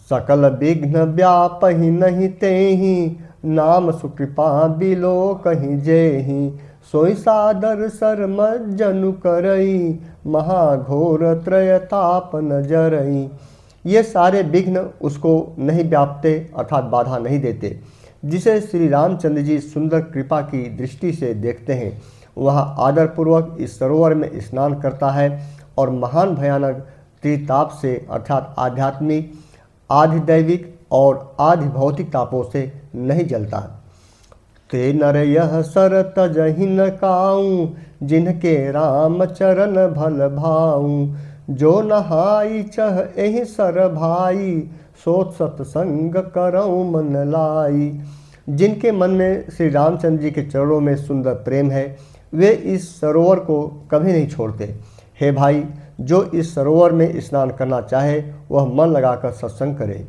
सकल विघ्न व्यापहि नहीं तेहि, नाम सुकृपा बिलो कहीं जेहि। सोई सादर सर मज्जनु करई, महाघोर त्रयताप न जरई। ये सारे विघ्न उसको नहीं व्यापते अर्थात बाधा नहीं देते। जिसे श्री रामचंद्र जी सुंदर कृपा की दृष्टि से देखते हैं, वह आदरपूर्वक इस सरोवर में स्नान करता है और महान भयानक त्रिताप से अर्थात आध्यात्मिक, आधिदैविक और आधि भौतिक तापों से नहीं जलता। ते नर यह सर तजहि न काऊं, जिनके राम चरण भल भाऊं। जो नहाई चह एहि सर भाई, सोच सत्संग करऊं मन लाई। जिनके मन में श्री रामचंद्र जी के चरणों में सुंदर प्रेम है, वे इस सरोवर को कभी नहीं छोड़ते। हे भाई, जो इस सरोवर में स्नान करना चाहे वह मन लगाकर सत्संग करे।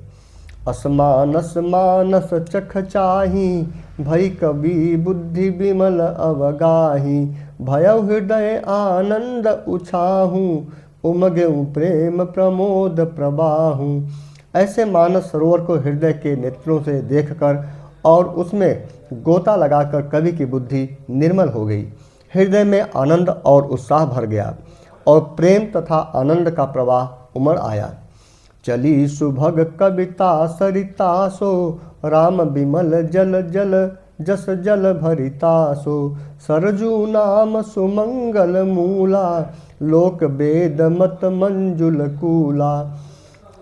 असमानस मानस चख चाही, भई कवि बुद्धि विमल अवगाही। भयउ हृदय आनंद उछाहूँ, उमगेऊ प्रेम प्रमोद प्रबाहूँ। ऐसे मानस सरोवर को हृदय के नेत्रों से देखकर और उसमें गोता लगाकर कवि की बुद्धि निर्मल हो गई। हृदय में आनंद और उत्साह भर गया और प्रेम तथा आनंद का प्रवाह उमड़ आया। चली सुभग कविता सरिता सो, राम विमल जल जल जस जल भरिता सो। सरजू नाम सुमंगल मूला, लोक वेद मत मंजुल कूला।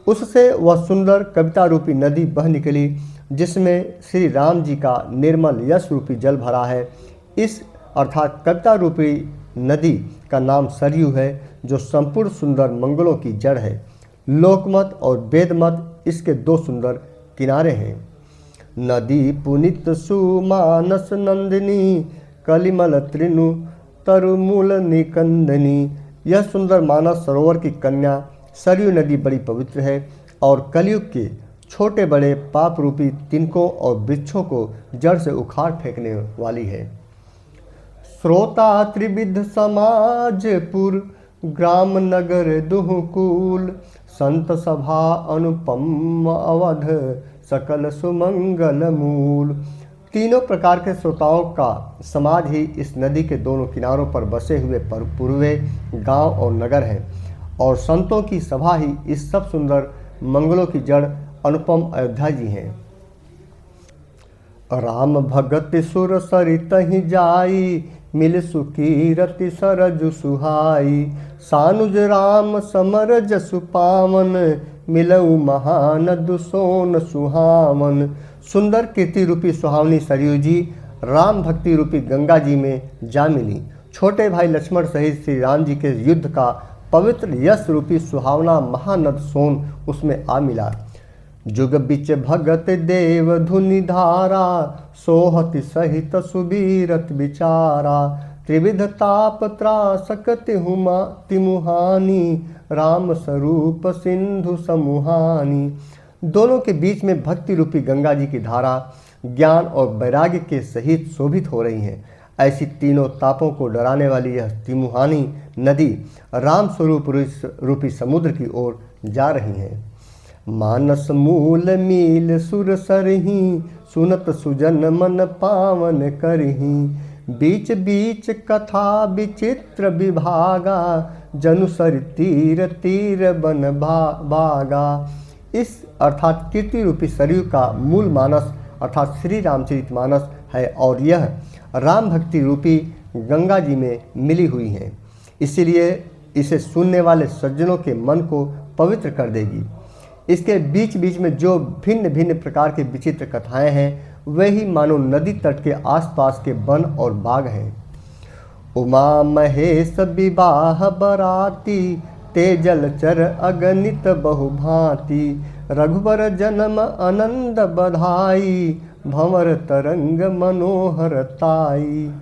उससे वह सुंदर कविता रूपी नदी बह निकली, जिसमें श्री राम जी का निर्मल यश रूपी जल भरा है। इस अर्थात कविता रूपी नदी का नाम सरयू है, जो संपूर्ण सुंदर मंगलों की जड़ है। लोकमत और वेदमत इसके दो सुंदर किनारे हैं। नदी पुनित सुमानस नंदिनी, कलिमल त्रिनु तरुमूल निकंदनी। यह सुंदर मानस सरोवर की कन्या सरयू नदी बड़ी पवित्र है और कलयुग के छोटे बड़े पाप रूपी तिनकों और वृक्षों को जड़ से उखाड़ फेंकने वाली है। श्रोता त्रिविध समाजपुर, ग्राम नगर दुहकूल, संत सभा अनुपम अवध, सकल सुमंगल मूल। तीनों प्रकार के श्रोताओं का समाज ही इस नदी के दोनों किनारों पर बसे हुए पूर्वे गांव और नगर है, और संतों की सभा ही इस सब सुंदर मंगलों की जड़ अनुपम अयोध्या जी हैं। राम भगत सुर सरित ही जाई, मिल सुकीरति सरजु सुहाई। सानुज राम समर जसु पावन, मिलऊ महानद सोन सुहावन। सुंदर कीर्ति रूपी सुहावनी सरयू जी राम भक्ति रूपी गंगा जी में जा मिली। छोटे भाई लक्ष्मण सहित श्री राम जी के युद्ध का पवित्र यश रूपी सुहावना महानद सोन उसमें आ मिला। जुग बिच भगत देव धुनि धारा, सोहति सहित सुबीरत विचारा। त्रिविध ताप त्रासक तिमुहानी, राम स्वरूप सिंधु समूहानी। दोनों के बीच में भक्ति रूपी गंगा जी की धारा ज्ञान और वैराग्य के सहित शोभित हो रही हैं। ऐसी तीनों तापों को डराने वाली यह तिमुहानी नदी राम स्वरूप रूपी समुद्र की ओर जा रही है। मानस मूल मील सुर सरही, सुनत सुजन मन पावन करही। बीच बीच कथा विचित्र विभागा, जनु सर तीर तीर बन बागा। इस अर्थात कीर्ति रूपी सरयू का मूल मानस अर्थात श्री रामचरितमानस है, और यह राम भक्ति रूपी गंगा जी में मिली हुई है, इसीलिए इसे सुनने वाले सज्जनों के मन को पवित्र कर देगी। इसके बीच बीच में जो भिन्न भिन्न प्रकार के विचित्र कथाएं हैं, वही मानो नदी तट के आसपास के वन और बाग हैं। उमा महेश विवाह बराती, तेजल चर अगणित बहुभांति। रघुबर जन्म आनंद बधाई, भंवर तरंग मनोहर ताई।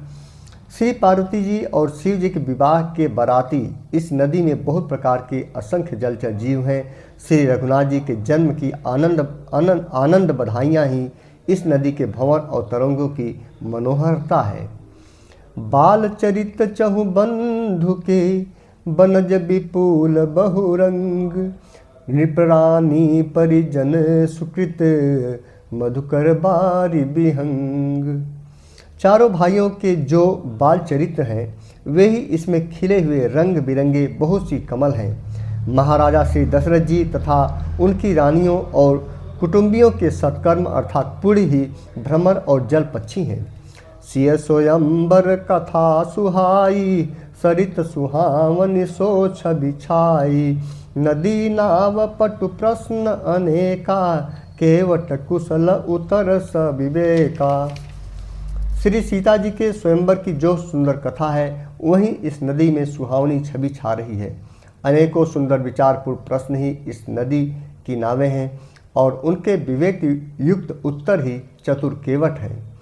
श्री पार्वती जी और शिव जी के विवाह के बाराती इस नदी में बहुत प्रकार के असंख्य जलचर जीव हैं। श्री रघुनाथ जी के जन्म की आनंद बधाइयाँ ही इस नदी के भंवर और तरंगों की मनोहरता है। बाल चरित चहु बंधु के, बनज विपुल बहुरंग। नृपरानी परिजन सुकृत, मधुकर बारी विहंग। चारों भाइयों के जो बाल चरित्र हैं, वे ही इसमें खिले हुए रंग बिरंगे बहुत सी कमल हैं। महाराजा श्री दशरथ जी तथा उनकी रानियों और कुटुंबियों के सत्कर्म अर्थात पुण्य ही भ्रमर और जल पक्षी हैं। सिय सोयंबर कथा सुहाई, सरित सुहावन सो छवि छाई। नदी नाव पटु प्रश्न अनेका, केवट कुशल उतर सविवेका। श्री सीता जी के स्वयंवर की जो सुंदर कथा है, वहीं इस नदी में सुहावनी छवि छा रही है। अनेकों सुंदर विचारपूर्ण प्रश्न ही इस नदी की नावें हैं, और उनके विवेक युक्त उत्तर ही चतुर केवट हैं।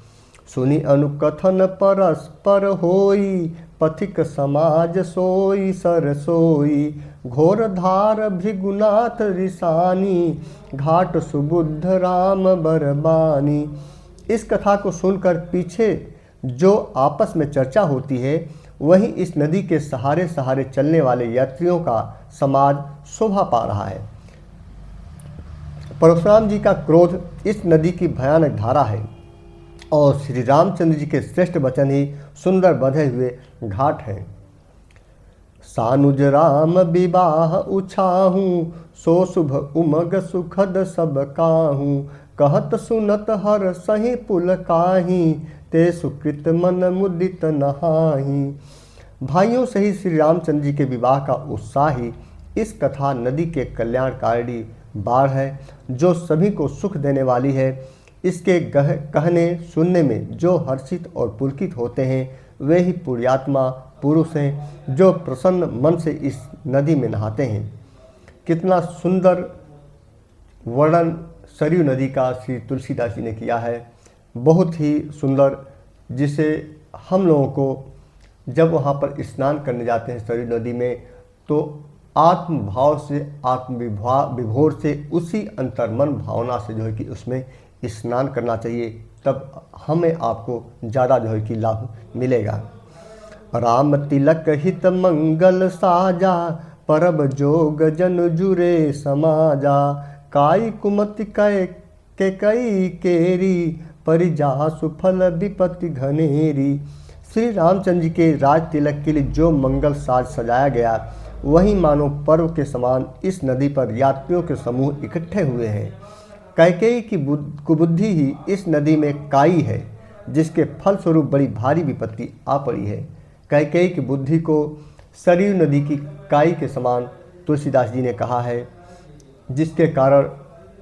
सुनि अनुकथन परस्पर होई, पथिक समाज सोई सर सोई। घोर धार भृगुनाथ रिसानी, घाट सुबुद्ध राम बरबानी। इस कथा को सुनकर पीछे जो आपस में चर्चा होती है, वही इस नदी के सहारे सहारे चलने वाले यात्रियों का समाज शोभा पा रहा है। परशुराम जी का क्रोध इस नदी की भयानक धारा है, और श्री रामचंद्र जी के श्रेष्ठ वचन ही सुंदर बंधे हुए घाट हैं। सानुज राम विवाह उछाहूँ, सो शुभ उमग सुखद सब काहूँ। कहत सुनत हर सही पुल काही, ते सुकृत मन मुदित नहाही। भाइयों सही श्री रामचंद्र जी के विवाह का उत्साह ही इस कथा नदी के कल्याणकारिणी बाढ़ है, जो सभी को सुख देने वाली है। इसके कहने सुनने में जो हर्षित और पुलकित होते हैं, वे ही पुण्यात्मा पुरुष हैं, जो प्रसन्न मन से इस नदी में नहाते हैं। कितना सुंदर वर्णन सरयू नदी का श्री तुलसीदास जी ने किया है, बहुत ही सुंदर, जिसे हम लोगों को जब वहाँ पर स्नान करने जाते हैं सरयू नदी में, तो आत्म भाव से, आत्म विभोर से, उसी अंतर्मन भावना से जो है कि उसमें स्नान करना चाहिए। तब हमें आपको ज़्यादा जो है कि लाभ मिलेगा। राम तिलक हित मंगल साजा, परब जोग जन जुरे समाजा। काई कुमति कै के कई केरी, परिजा सुफल विपत्ति घनेरी। श्री रामचंद्र जी के राज तिलक के लिए जो मंगल साज सजाया गया, वही मानो पर्व के समान इस नदी पर यात्रियों के समूह इकट्ठे हुए हैं। कैकेयी की कुबुद्धि ही इस नदी में काई है, जिसके फलस्वरूप बड़ी भारी विपत्ति आ पड़ी है। कैकेयी की बुद्धि को सरयू नदी की काई के समान तुलसीदास जी ने कहा है, जिसके कारण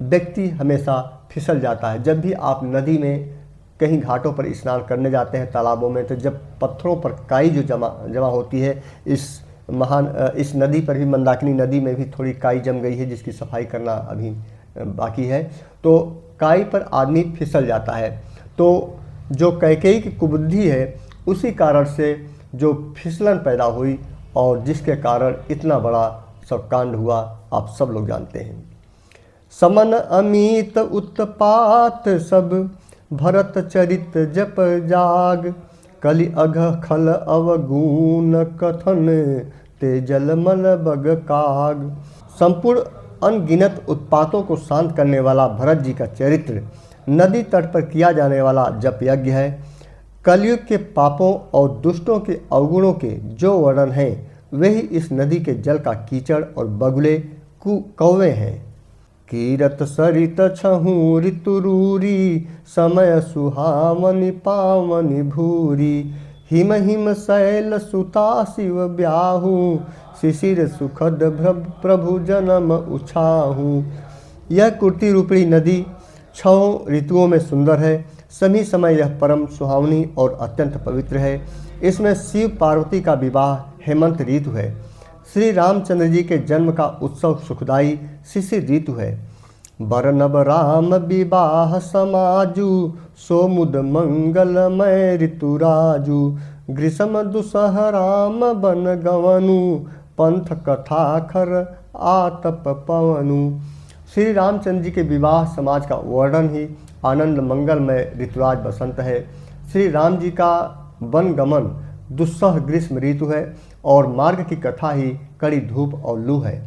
व्यक्ति हमेशा फिसल जाता है। जब भी आप नदी में कहीं घाटों पर स्नान करने जाते हैं, तालाबों में, तो जब पत्थरों पर काई जो जमा होती है, इस नदी पर भी, मंदाकिनी नदी में भी थोड़ी काई जम गई है, जिसकी सफाई करना अभी बाकी है। तो काई पर आदमी फिसल जाता है। तो जो कैकेयी की कुबुद्धि है, उसी कारण से जो फिसलन पैदा हुई और जिसके कारण इतना बड़ा सब कांड हुआ, आप सब लोग जानते हैं। समन अमित उत्पात सब, भरत चरित जप जाग। कलि अघ खल अवगुण कथन, ते जलमल बग काग। संपूर्ण अनगिनत उत्पातों को शांत करने वाला भरत जी का चरित्र नदी तट पर किया जाने वाला जप यज्ञ है। कलयुग के पापों और दुष्टों के अवगुणों के जो वर्णन हैं, वही इस नदी के जल का कीचड़ और बगुले कौवे हैं। कीरत सरित छहु ऋतुरूरी, समय सुहावनि पावनि भूरी। हिम हिम शैल सुता शिव ब्याहू, शिशिर सुखद प्रभु जन्म उछाहू। यह कुर्ती रूपी नदी 6 ऋतुओं में सुंदर है। सभी समय यह परम सुहावनी और अत्यंत पवित्र है। इसमें शिव पार्वती का विवाह हेमंत ऋतु है। श्री रामचंद्र जी के जन्म का उत्सव सुखदायी शिशिर ऋतु है। बरनब राम विवाह समाजू, सोमुद मंगलमय ऋतुराजू। ग्रीष्म दुसहराम बन गवनु, पंथ कथा खर आतप पवनु। श्री रामचंद्र जी के विवाह समाज का वर्णन ही आनंद मंगलमय ऋतुराज बसंत है। श्री राम जी का वन गमन दुस्सह ग्रीष्म ऋतु है और मार्ग की कथा ही कड़ी धूप और लू है।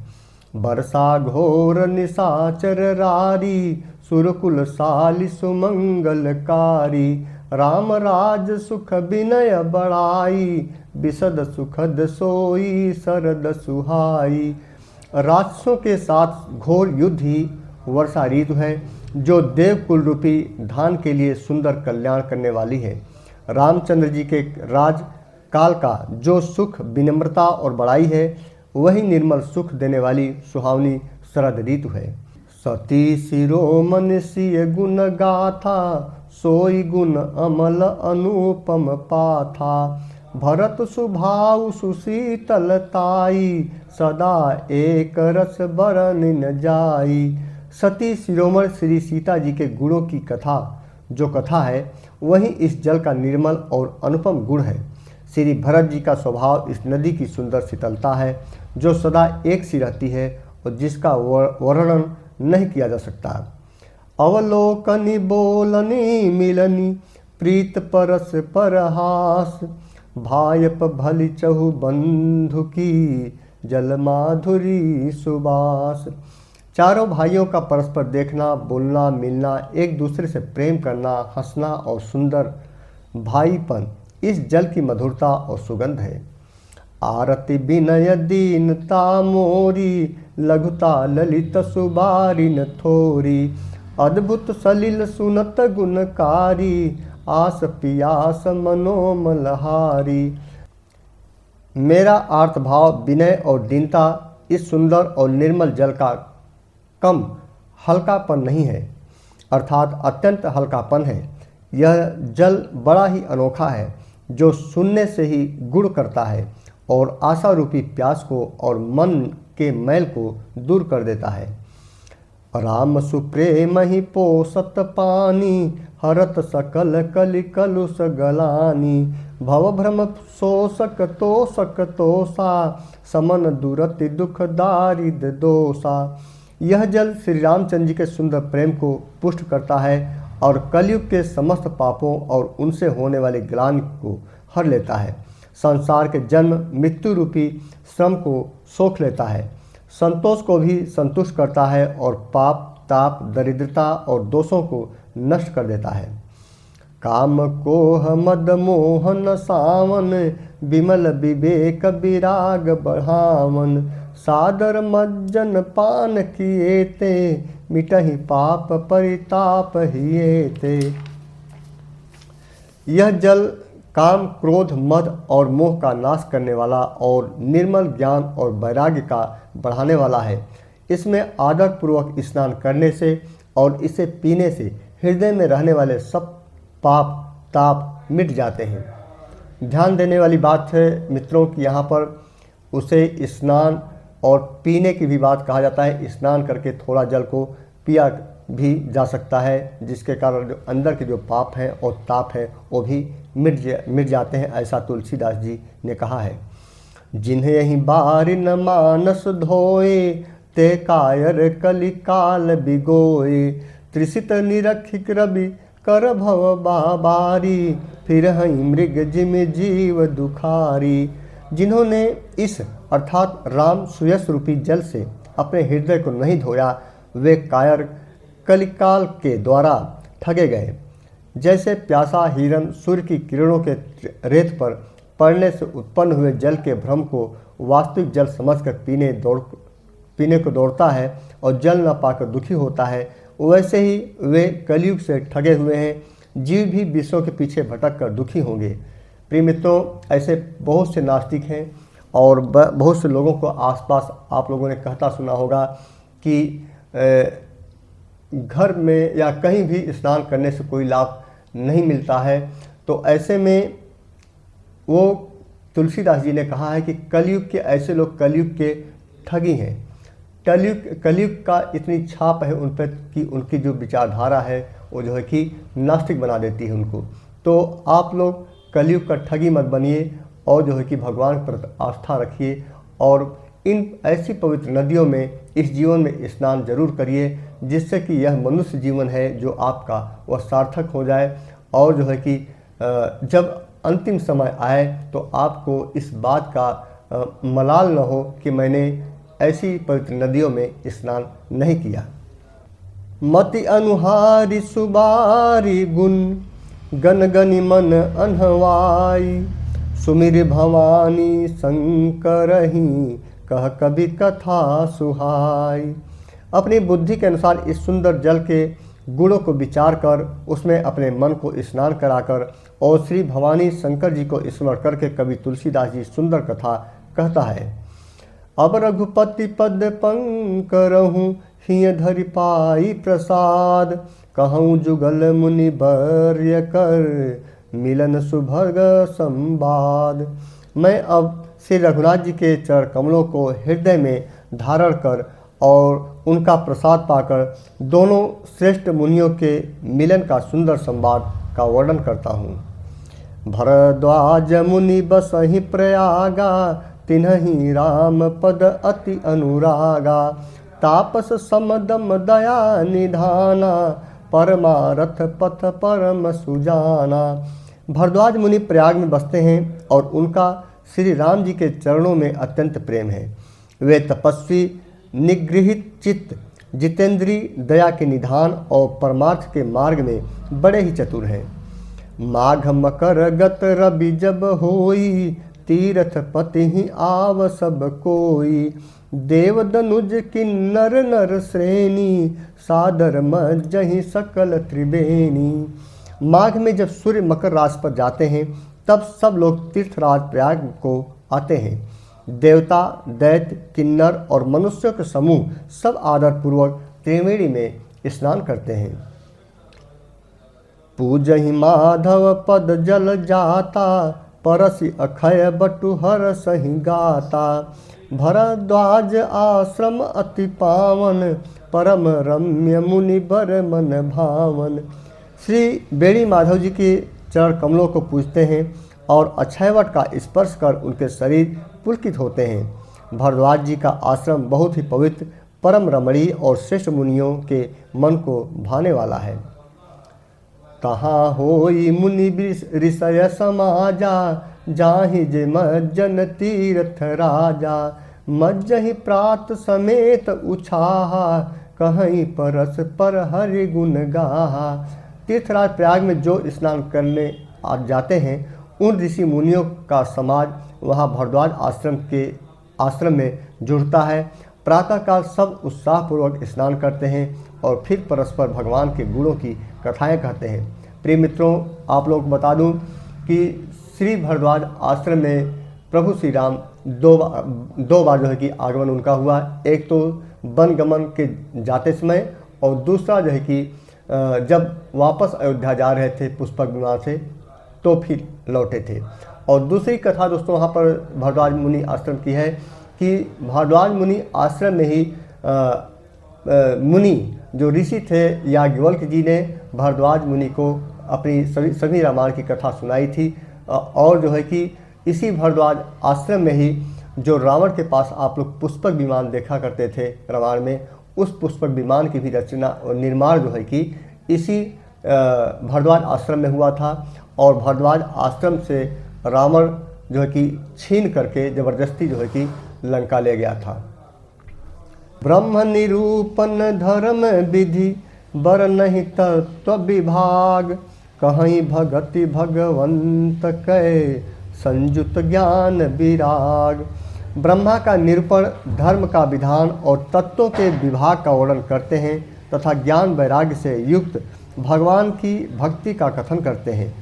वर्षा घोर निशाचर रारी, सुरकुल साली सुमंगलकारी। राम राज सुख विनय बड़ाई, विशद सुखद सोई शरद सुहाई। राक्षसों के साथ घोर युद्ध ही वर्षा ऋतु है, जो देवकुल रूपी धान के लिए सुंदर कल्याण करने वाली है। रामचंद्र जी के राज काल का जो सुख, विनम्रता और बड़ाई है, वही निर्मल सुख देने वाली सुहावनी शरद ऋतु है। सती शिरोमणि सिय गुण गाथा, सोई गुण अमल अनुपम पाथा। भरत सुभाव सुशीतलताई, सदा एक रस बरन न जाई। सती शिरोमणि श्री सीता जी के गुणों की कथा जो कथा है, वही इस जल का निर्मल और अनुपम गुण है। श्री भरत जी का स्वभाव इस नदी की सुंदर शीतलता है, जो सदा एक सी रहती है और जिसका वर्णन नहीं किया जा सकता। अवलोकनी बोलनी मिलनी, प्रीत परस परहास। भायप भली चहु बंधु की, जल माधुरी सुबास। चारों भाइयों का परस्पर देखना, बोलना, मिलना, एक दूसरे से प्रेम करना, हंसना और सुंदर भाईपन, इस जल की मधुरता और सुगंध है। आरती विनय दीनता मोरी, लघुता ललित सुबारिन थोरी। अद्भुत सलिल सुनत गुणकारी, आस पियास मनोमलहारी। मेरा आर्तभाव, विनय और दीनता इस सुंदर और निर्मल जल का कम हल्कापन नहीं है, अर्थात अत्यंत हल्कापन है। यह जल बड़ा ही अनोखा है, जो सुनने से ही गुण करता है और आशा रूपी प्यास को और मन के मैल को दूर कर देता है। राम सुप्रेम ही पोसत पानी, हरत सकल कलि कलुष गलानी। भवभ्रम शोषक तोषक तोषा समन दुरति दुख दारिद दोषा। यह जल श्री रामचंद्र जी के सुंदर प्रेम को पुष्ट करता है और कलयुग के समस्त पापों और उनसे होने वाले ग्लानि को हर लेता है। संसार के जन्म मृत्यु रूपी श्रम को सोख लेता है, संतोष को भी संतुष्ट करता है और पाप ताप दरिद्रता और दोषों को नष्ट कर देता है। काम कोह मद मोहन सावन विमल विवेक विराग बढ़ावन। सादर मज्जन पान किए ते मिटहि पाप परिताप हिए ते। यह जल काम क्रोध मद और मोह का नाश करने वाला और निर्मल ज्ञान और वैराग्य का बढ़ाने वाला है। इसमें आदर पूर्वक स्नान करने से और इसे पीने से हृदय में रहने वाले सब पाप ताप मिट जाते हैं। ध्यान देने वाली बात है मित्रों कि यहाँ पर उसे स्नान और पीने की भी बात कहा जाता है। स्नान करके थोड़ा जल को पिया भी जा सकता है, जिसके कारण जो अंदर के जो पाप हैं और ताप है वो भी मिट जाते हैं, ऐसा तुलसीदास जी ने कहा है। जिन्हें ही बारि न मानस धोए ते कायर कलिकाल बिगोए। त्रिसित निरखिक रवि कर भव बाबारी फिर हई मृग जिम जीव दुखारी। जिन्होंने इस अर्थात राम सुयस रूपी जल से अपने हृदय को नहीं धोया वे कायर कलिकाल के द्वारा ठगे गए। जैसे प्यासा हिरन सूर्य की किरणों के रेत पर पड़ने से उत्पन्न हुए जल के भ्रम को वास्तविक जल समझकर पीने को दौड़ता है और जल न पाकर दुखी होता है, वैसे ही वे कलयुग से ठगे हुए हैं। जीव भी विषयों के पीछे भटक कर दुखी होंगे। प्रिय मित्रों, ऐसे बहुत से नास्तिक हैं और बहुत से लोगों को आसपास आप लोगों ने कहता सुना होगा कि घर में या कहीं भी स्नान करने से कोई लाभ नहीं मिलता है। तो ऐसे में वो तुलसीदास जी ने कहा है कि कलयुग के ऐसे लोग कलयुग के ठगी हैं। कलयुग का इतनी छाप है उन पर कि उनकी जो विचारधारा है वो जो है कि नास्तिक बना देती है उनको। तो आप लोग कलयुग का ठगी मत बनिए और जो है कि भगवान पर आस्था रखिए और इन ऐसी पवित्र नदियों में इस जीवन में स्नान जरूर करिए, जिससे कि यह मनुष्य जीवन है जो आपका वह सार्थक हो जाए और जो है कि जब अंतिम समय आए तो आपको इस बात का मलाल न हो कि मैंने ऐसी पवित्र नदियों में स्नान नहीं किया। मति अनुहारी सुबारी गुण गन गनि मन अनहवाई। सुमिर भवानी शंकर ही कह कभी कथा सुहाई। अपनी बुद्धि के अनुसार इस सुंदर जल के गुणों को विचार कर उसमें अपने मन को स्नान कराकर और श्री भवानी शंकर जी को स्मरण करके कवि तुलसीदास जी सुंदर कथा कहता है। अब रघुपति पद पंकरहूँ हिय धरि पाई प्रसाद। कहूँ जुगल मुनि वर्य कर मिलन सुभग संवाद। मैं अब श्री रघुनाथ जी के चरण कमलों को हृदय में धारण कर और उनका प्रसाद पाकर दोनों श्रेष्ठ मुनियों के मिलन का सुंदर संवाद का वर्णन करता हूँ। भरद्वाज मुनि बसहि प्रयागा तिन्हि राम पद अति अनुरागा। तापस समदम दया निधाना परमारथ पथ परम सुजाना। भरद्वाज मुनि प्रयाग में बसते हैं और उनका श्री राम जी के चरणों में अत्यंत प्रेम है। वे तपस्वी निगृहित चित्त जितेंद्री दया के निधान और परमार्थ के मार्ग में बड़े ही चतुर हैं। माघ मकर गत रवि जब होई तीर्थ पति ही आव सब कोई। देव दनुज किन्नर नर श्रेणी सादर मज्जहि सकल त्रिवेणी। माघ में जब सूर्य मकर राशि पर जाते हैं तब सब लोग तीर्थराज प्रयाग को आते हैं। देवता दैत्य किन्नर और मनुष्यों के समूह सब आदर पूर्वक त्रिवेणी में स्नान करते हैं। पूजहि माधव पद जल जाता परसि अक्षय बटु हर सहि गाता। भरद्वाज आश्रम अति पावन परम रम्य मुनि बर मन भावन। श्री बेड़ी माधव जी के चरण कमलों को पूजते हैं और अक्षयवट का स्पर्श कर उनके शरीर पुलकित होते हैं। भरद्वाज जी का आश्रम बहुत ही पवित्र, परम रमणीय और श्रेष्ठ मुनियों के मन को भाने वाला है। तहाँ होई मुनि ऋषय समाजा, जाहि जे मज्जन तीर्थ राजा। मज्जहि प्रात समेत उछाहा, कहीं परस पर हरि गुण गाहा। तीर्थराज प्रयाग में जो स्नान करने आ जाते हैं, उन ऋषि मुनियों का समाज वहाँ भरद्वाज आश्रम में जुड़ता है। प्रातःकाल सब उत्साहपूर्वक स्नान करते हैं और फिर परस्पर भगवान के गुणों की कथाएं कहते हैं। प्रिय मित्रों, आप लोग बता दूं कि श्री भरद्वाज आश्रम में प्रभु श्री राम दो बार जो है कि आगमन उनका हुआ। एक तो वन गमन के जाते समय, और दूसरा जो है कि जब वापस अयोध्या जा रहे थे पुष्पक विमान से, तो फिर लौटे थे। और दूसरी कथा दोस्तों वहाँ पर भरद्वाज मुनि आश्रम की है कि भरद्वाज मुनि आश्रम में ही मुनि जो ऋषि थे याज्ञवल्क्य जी ने भरद्वाज मुनि को अपनी सभी रामायण की कथा सुनाई थी। और जो है कि इसी भरद्वाज आश्रम में ही जो रावण के पास आप लोग पुष्पक विमान देखा करते थे रामायण में, उस पुष्पक विमान की भी रचना और निर्माण जो है कि इसी भरद्वाज आश्रम में हुआ था। और भरद्वाज आश्रम से रावण जो है कि छीन करके ज़बरदस्ती जो है कि लंका ले गया था। ब्रह्म निरूपण धर्म विधि, बर नहीं तत्व विभाग। कहीं भगति भगवंत कै, संयुत ज्ञान विराग। ब्रह्मा का निरूपण, धर्म का विधान और तत्वों के विभाग का वर्णन करते हैं तथा ज्ञान वैराग्य से युक्त भगवान की भक्ति का कथन करते हैं।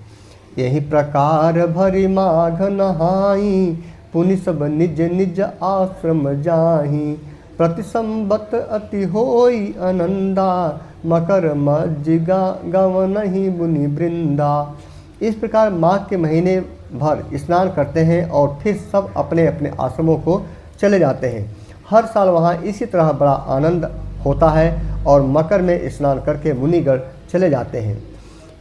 यही प्रकार भरी माघ नहाई, पुनि सब निज निज आश्रम जाहि। प्रति संबत अति होई आनंदा, मकर मज्जिगा गवनहि मुनि वृंदा। इस प्रकार माघ के महीने भर स्नान करते हैं और फिर सब अपने अपने आश्रमों को चले जाते हैं। हर साल वहाँ इसी तरह बड़ा आनंद होता है और मकर में स्नान करके मुनिगण चले जाते हैं।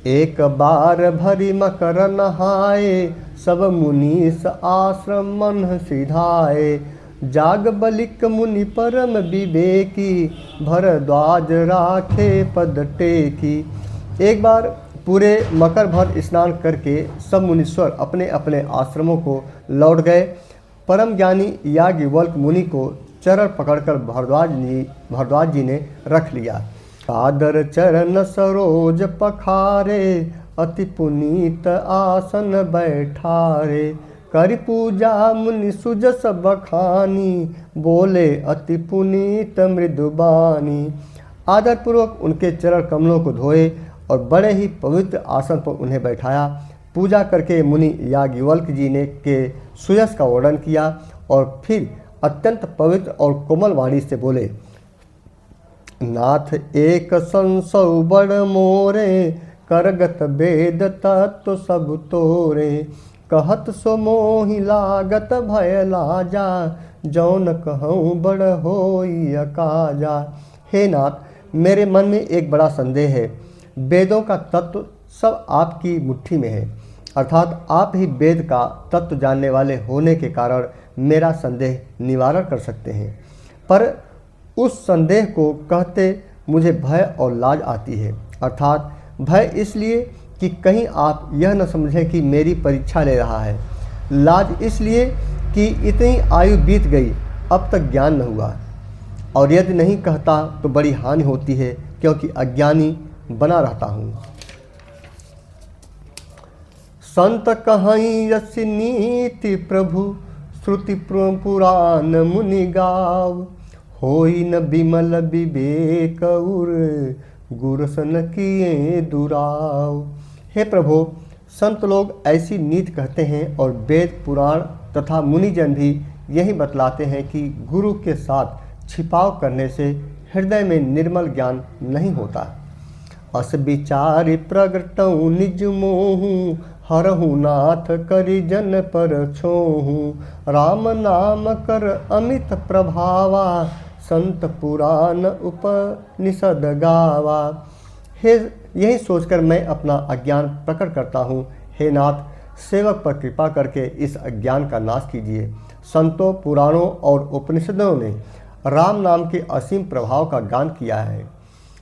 एक बार भरी मकर नहाए, सब मुनीस आश्रम मन सिधाए। जाग बलिक मुनि परम विवेकी, भरद्वाज राखे पद टेकी। एक बार पूरे मकर भर स्नान करके सब मुनीश्वर अपने अपने आश्रमों को लौट गए। परम ज्ञानी याज्ञवल्क्य मुनि को चरण पकड़कर भरद्वाज जी ने रख लिया। सादर चरण सरोज पखारे, अति पुनीत आसन बैठारे। करि पूजा मुनि सुजस बखानी, बोले अति पुनीत मृदुबानी। आदरपूर्वक उनके चरण कमलों को धोए और बड़े ही पवित्र आसन पर उन्हें बैठाया। पूजा करके मुनि याज्ञवल्क्य जी ने के सुयस का वर्णन किया और फिर अत्यंत पवित्र और कोमल वाणी से बोले, नाथ एक संसौ बड़ मोरे, करगत वेद तत्व सब तोरे। कहत सो मोहि लागत भय लाजा, जौन कहूँ बड़ होई अकाजा। हे नाथ, मेरे मन में एक बड़ा संदेह है। वेदों का तत्व सब आपकी मुट्ठी में है, अर्थात आप ही वेद का तत्व जानने वाले होने के कारण मेरा संदेह निवारण कर सकते हैं। पर उस संदेह को कहते मुझे भय और लाज आती है। अर्थात भय इसलिए कि कहीं आप यह न समझें कि मेरी परीक्षा ले रहा है। लाज इसलिए कि इतनी आयु बीत गई, अब तक ज्ञान न हुआ, और यदि नहीं कहता तो बड़ी हानि होती है, क्योंकि अज्ञानी बना रहता हूँ। संत कहीं यस नीति प्रभु, श्रुति पुराण मुनि गाव। होई न बिमल विवेक उर, गुरसन किए दुराव। हे प्रभु, संत लोग ऐसी नीति कहते हैं और वेद पुराण तथा मुनिजन भी यही बतलाते हैं कि गुरु के साथ छिपाव करने से हृदय में निर्मल ज्ञान नहीं होता। अस विचारि प्रगटऊ निज मोहू, हरहु नाथ करि जन पर छोहू। राम नाम कर अमित प्रभावा, संत पुराण उपनिषद गावा। हे, यही सोचकर मैं अपना अज्ञान प्रकट करता हूँ। हे नाथ, सेवक पर कृपा करके इस अज्ञान का नाश कीजिए। संतों, पुराणों और उपनिषदों ने राम नाम के असीम प्रभाव का गान किया है।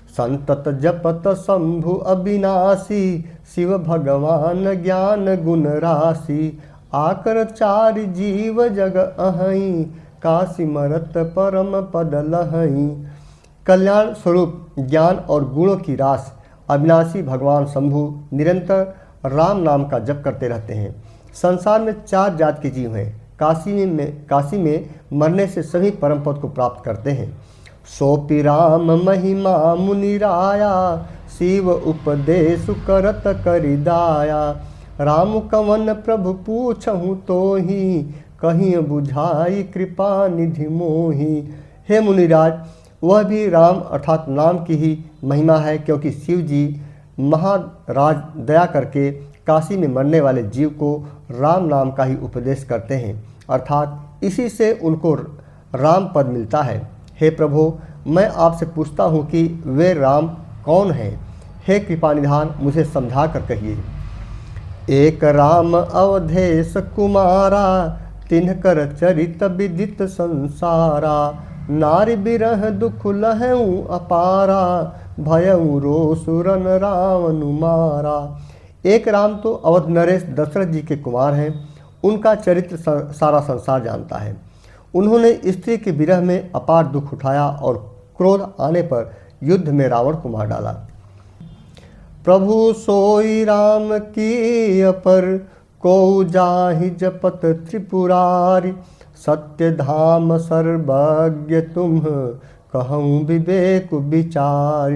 संतत जपत शंभु अविनाशी, शिव भगवान ज्ञान गुण राशि। आकर चारि जीव जग अहई, काशी मरत परम पद लहई। कल्याण स्वरूप ज्ञान और गुणों की रास अविनाशी भगवान शंभु निरंतर राम नाम का जप करते रहते हैं। संसार में 4 जात के जीव हैं। काशी में मरने से सभी परम पद को प्राप्त करते हैं। सोपि राम महिमा मुनिराया, शिव उपदेश करत करिदाया। राम कवन प्रभु पूछहु तोहि, कहीं बुझाई कृपा निधि मोहि। हे मुनिराज, वह भी राम अर्थात नाम की ही महिमा है, क्योंकि शिव जी महाराज दया करके काशी में मरने वाले जीव को राम नाम का ही उपदेश करते हैं, अर्थात इसी से उनको राम पद मिलता है। हे प्रभु, मैं आपसे पूछता हूँ कि वे राम कौन हैं? हे कृपानिधान, मुझे समझा कर कहिए। एक राम अवधेश कुमारा, तिन्हकर चरित विदित संसारा। नारि बिरह दुख लहऊ अपारा, भयऊ रोसुरन रावण मारा। एक राम तो अवध नरेश दशरथ जी के कुमार हैं। उनका चरित्र सारा संसार जानता है। उन्होंने स्त्री के विरह में अपार दुख उठाया और क्रोध आने पर युद्ध में रावण को मार डाला। प्रभु सोई राम की अपर, को जाहि जपत त्रिपुरारि। सत्य धाम सर्वज्ञ तुम, कहूँ विवेक विचार।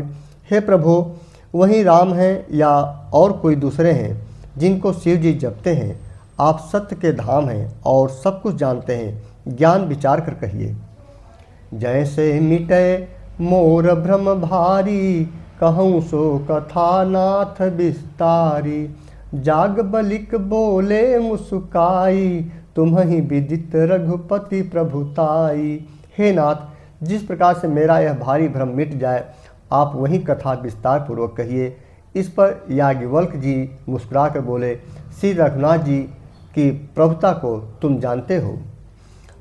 हे प्रभु, वही राम हैं या और कोई दूसरे हैं जिनको शिव जी जपते हैं? आप सत्य के धाम हैं और सब कुछ जानते हैं, ज्ञान विचार कर कहिए। जैसे मिटे मोर भ्रम भारी, कहूँ सो कथा नाथ विस्तारी। जाग बलिक बोले मुस्काई, तुम्हि विदित रघुपति प्रभुताई। हे नाथ, जिस प्रकार से मेरा यह भारी भ्रम मिट जाए, आप वही कथा विस्तार पूर्वक कहिए। इस पर याज्ञवल्क्य जी मुस्कुरा कर बोले, श्री रघुनाथ जी की प्रभुता को तुम जानते हो।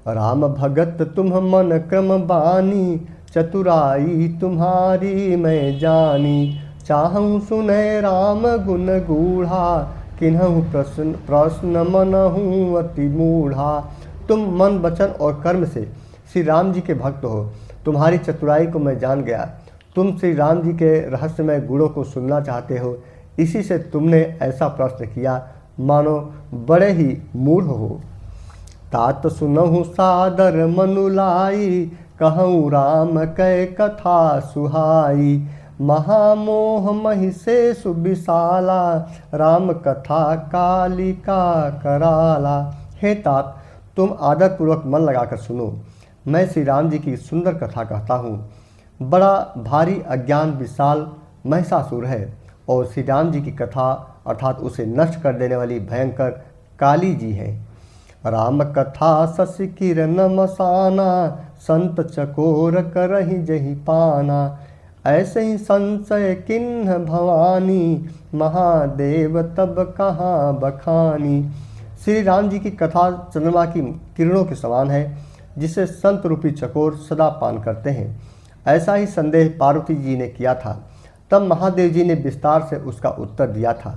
राम भगत तुम मन क्रम बानी, चतुराई तुम्हारी मैं जानी। चाहूँ सुने राम गुण गूढ़ा, किन्हु प्रश्न मनहु अति मूढ़ा। तुम मन वचन और कर्म से श्री राम जी के भक्त हो। तुम्हारी चतुराई को मैं जान गया। तुम श्री राम जी के रहस्यमय गुणों को सुनना चाहते हो, इसी से तुमने ऐसा प्रश्न किया, मानो बड़े ही मूढ़ हो। तात सुनहु सादर मनुलाई, कहूँ राम कै कथा सुहाई। महामोह महिषे सुविशाला, राम कथा कालिका कराला। हे तात, तुम आदरपूर्वक मन लगाकर सुनो। मैं श्री राम जी की सुंदर कथा कहता हूँ। बड़ा भारी अज्ञान विशाल महिषासुर है और श्री राम जी की कथा अर्थात उसे नष्ट कर देने वाली भयंकर काली जी हैं। राम कथा शशि किरण मसाना, संत चकोर करहि जहि पाना। ऐसे ही संशय किन्ह भवानी, महादेव तब कहाँ बखानी। श्री राम जी की कथा चंद्रमा की किरणों के समान है, जिसे संत रूपी चकोर सदा पान करते हैं। ऐसा ही संदेह पार्वती जी ने किया था। तब महादेव जी ने विस्तार से उसका उत्तर दिया था।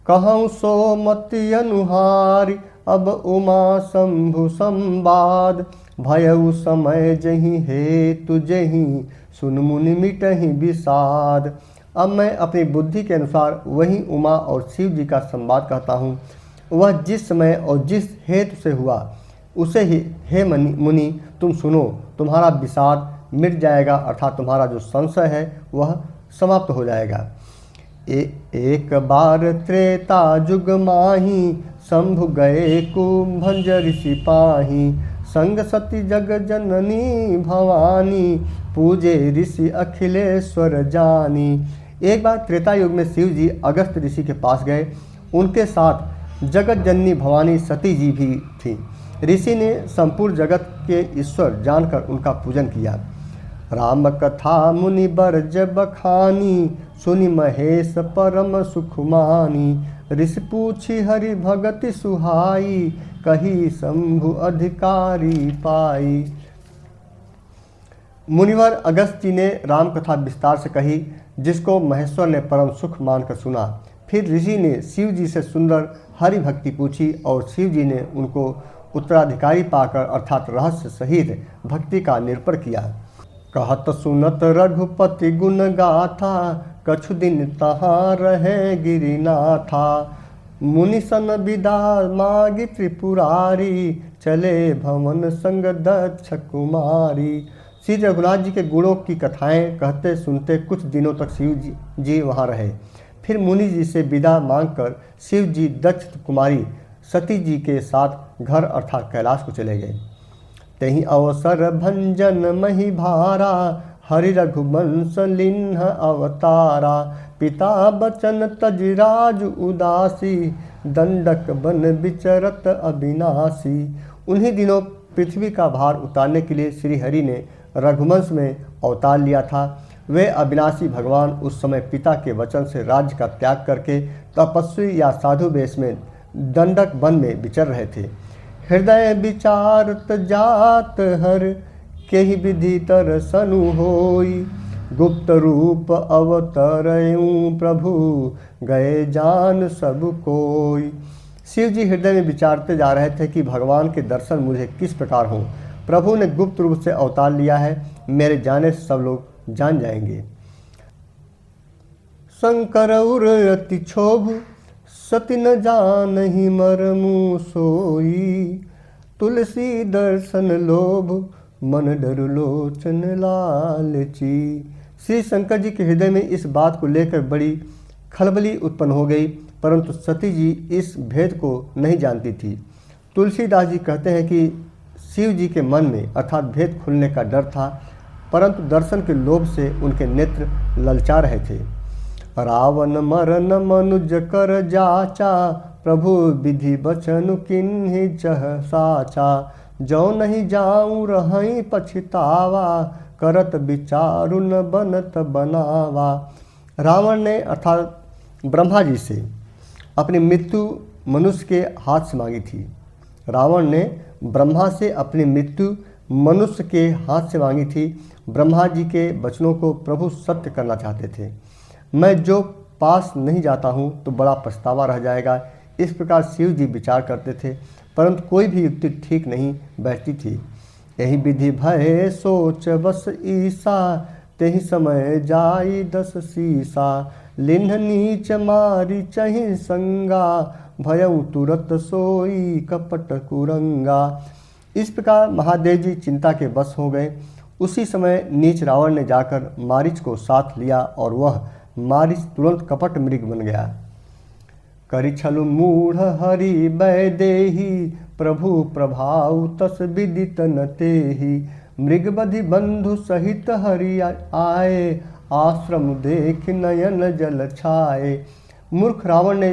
कहूँ सो मति अनुहारी, अब उमा शंभु संवाद। भयउ समय जहि हेतु जहि, सुन मुनि मिटहि विषाद। अब मैं अपनी बुद्धि के अनुसार वही उमा और शिव जी का संवाद कहता हूँ। वह जिस समय और जिस हेतु से हुआ उसे ही हे मुनि तुम सुनो, तुम्हारा विषाद मिट जाएगा, अर्थात तुम्हारा जो संशय है वह समाप्त हो जाएगा। एक बार त्रेता जुग माही, शंभु गए कुंभंज ऋषि पाही। संग सती जग जननी भवानी, पूजे ऋषि अखिलेश्वर जानी। एक बार त्रेता युग में शिव जी अगस्त ऋषि के पास गए। उनके साथ जगत जननी भवानी सती जी भी थी। ऋषि ने संपूर्ण जगत के ईश्वर जानकर उनका पूजन किया। राम कथा मुनि बरज बखानी, सुनि महेश परम सुखमानी। ऋषि पूछी हरि भगति सुहाई, कही शंभु अधिकारी पाई। मुनिवर अगस्त्य जी ने राम कथा विस्तार से कही, जिसको महेश्वर ने परम सुख मानकर सुना। फिर ऋषि ने शिव जी से सुंदर हरि भक्ति पूछी और शिव जी ने उनको उत्तराधिकारी पाकर अर्थात रहस्य सहित भक्ति का निरूपण किया। कहत सुनत रघुपति गुण गाथा, कछु दिन तहाँ रहे गिरिनाथा। मुनि सन विदा मागी त्रिपुरारी, चले भवन संग दक्ष कुमारी। श्री रघुनाथ जी के गुणों की कथाएं कहते सुनते कुछ दिनों तक शिव जी वहाँ रहे। फिर मुनि जी से विदा मांगकर शिव जी दक्ष कुमारी सती जी के साथ घर अर्थात कैलाश को चले गए। तही अवसर भंजन मही भारा, हरि रघुवंश लिन्ह अवतारा। पिता बचन तजराज उदासी, दंडक बन विचरत अविनाशी। उन्हीं दिनों पृथ्वी का भार उतारने के लिए श्री हरि ने रघुवंश में अवतार लिया था। वे अविनाशी भगवान उस समय पिता के वचन से राज्य का त्याग करके तपस्वी या साधु वेश में दंडक वन में विचर रहे थे। हृदय विचारत जात हर, केहि विधि तरसनु होई। गुप्त रूप अवतरयूं प्रभु, गए जान सब कोई। शिव जी हृदय में विचारते जा रहे थे कि भगवान के दर्शन मुझे किस प्रकार हों। प्रभु ने गुप्त रूप से अवतार लिया है, मेरे जाने से सब लोग जान जाएंगे। शंकर उर अति क्षोभ, सति न जानहि मरमु सोई। तुलसी दर्शन लोभ, मन डर लोचन लालची। श्री शंकर जी के हृदय में इस बात को लेकर बड़ी खलबली उत्पन्न हो गई, परंतु सती जी इस भेद को नहीं जानती थी। तुलसीदास जी कहते हैं कि शिव जी के मन में अर्थात भेद खुलने का डर था, परंतु दर्शन के लोभ से उनके नेत्र ललचा रहे थे। रावण मरन मनुज कर जाचा, प्रभु विधि बचन किन्हि चह साचा। जो नहीं जाऊं रहीं पछतावा, करत विचारु न बनत बनावा। रावण ने अर्थात ब्रह्मा जी से अपनी मृत्यु मनुष्य के हाथ से मांगी थी। रावण ने ब्रह्मा से अपनी मृत्यु मनुष्य के हाथ से मांगी थी। ब्रह्मा जी के वचनों को प्रभु सत्य करना चाहते थे। मैं जो पास नहीं जाता हूँ तो बड़ा पछतावा रह जाएगा, इस प्रकार शिव जी विचार करते थे, परंतु कोई भी युक्ति ठीक नहीं बैठती थी। यही विधि भय सोच बस ईसा, तेहि समय जाई 10 सीसा। लिन्ह नीच मारी चहि संगा, भयउ तुरत सोई कपट कुरंगा। इस प्रकार महादेव जी चिंता के बस हो गए। उसी समय नीच रावण ने जाकर मारीच को साथ लिया और वह मारीच तुरंत कपट मृग बन गया। करि छलु मूढ़ हरि वैदेही, प्रभु प्रभाव तस विदित न तेहि। मृग बधि बंधु सहित हरि आए, आश्रम देख नयन जल छाए। मूर्ख रावण ने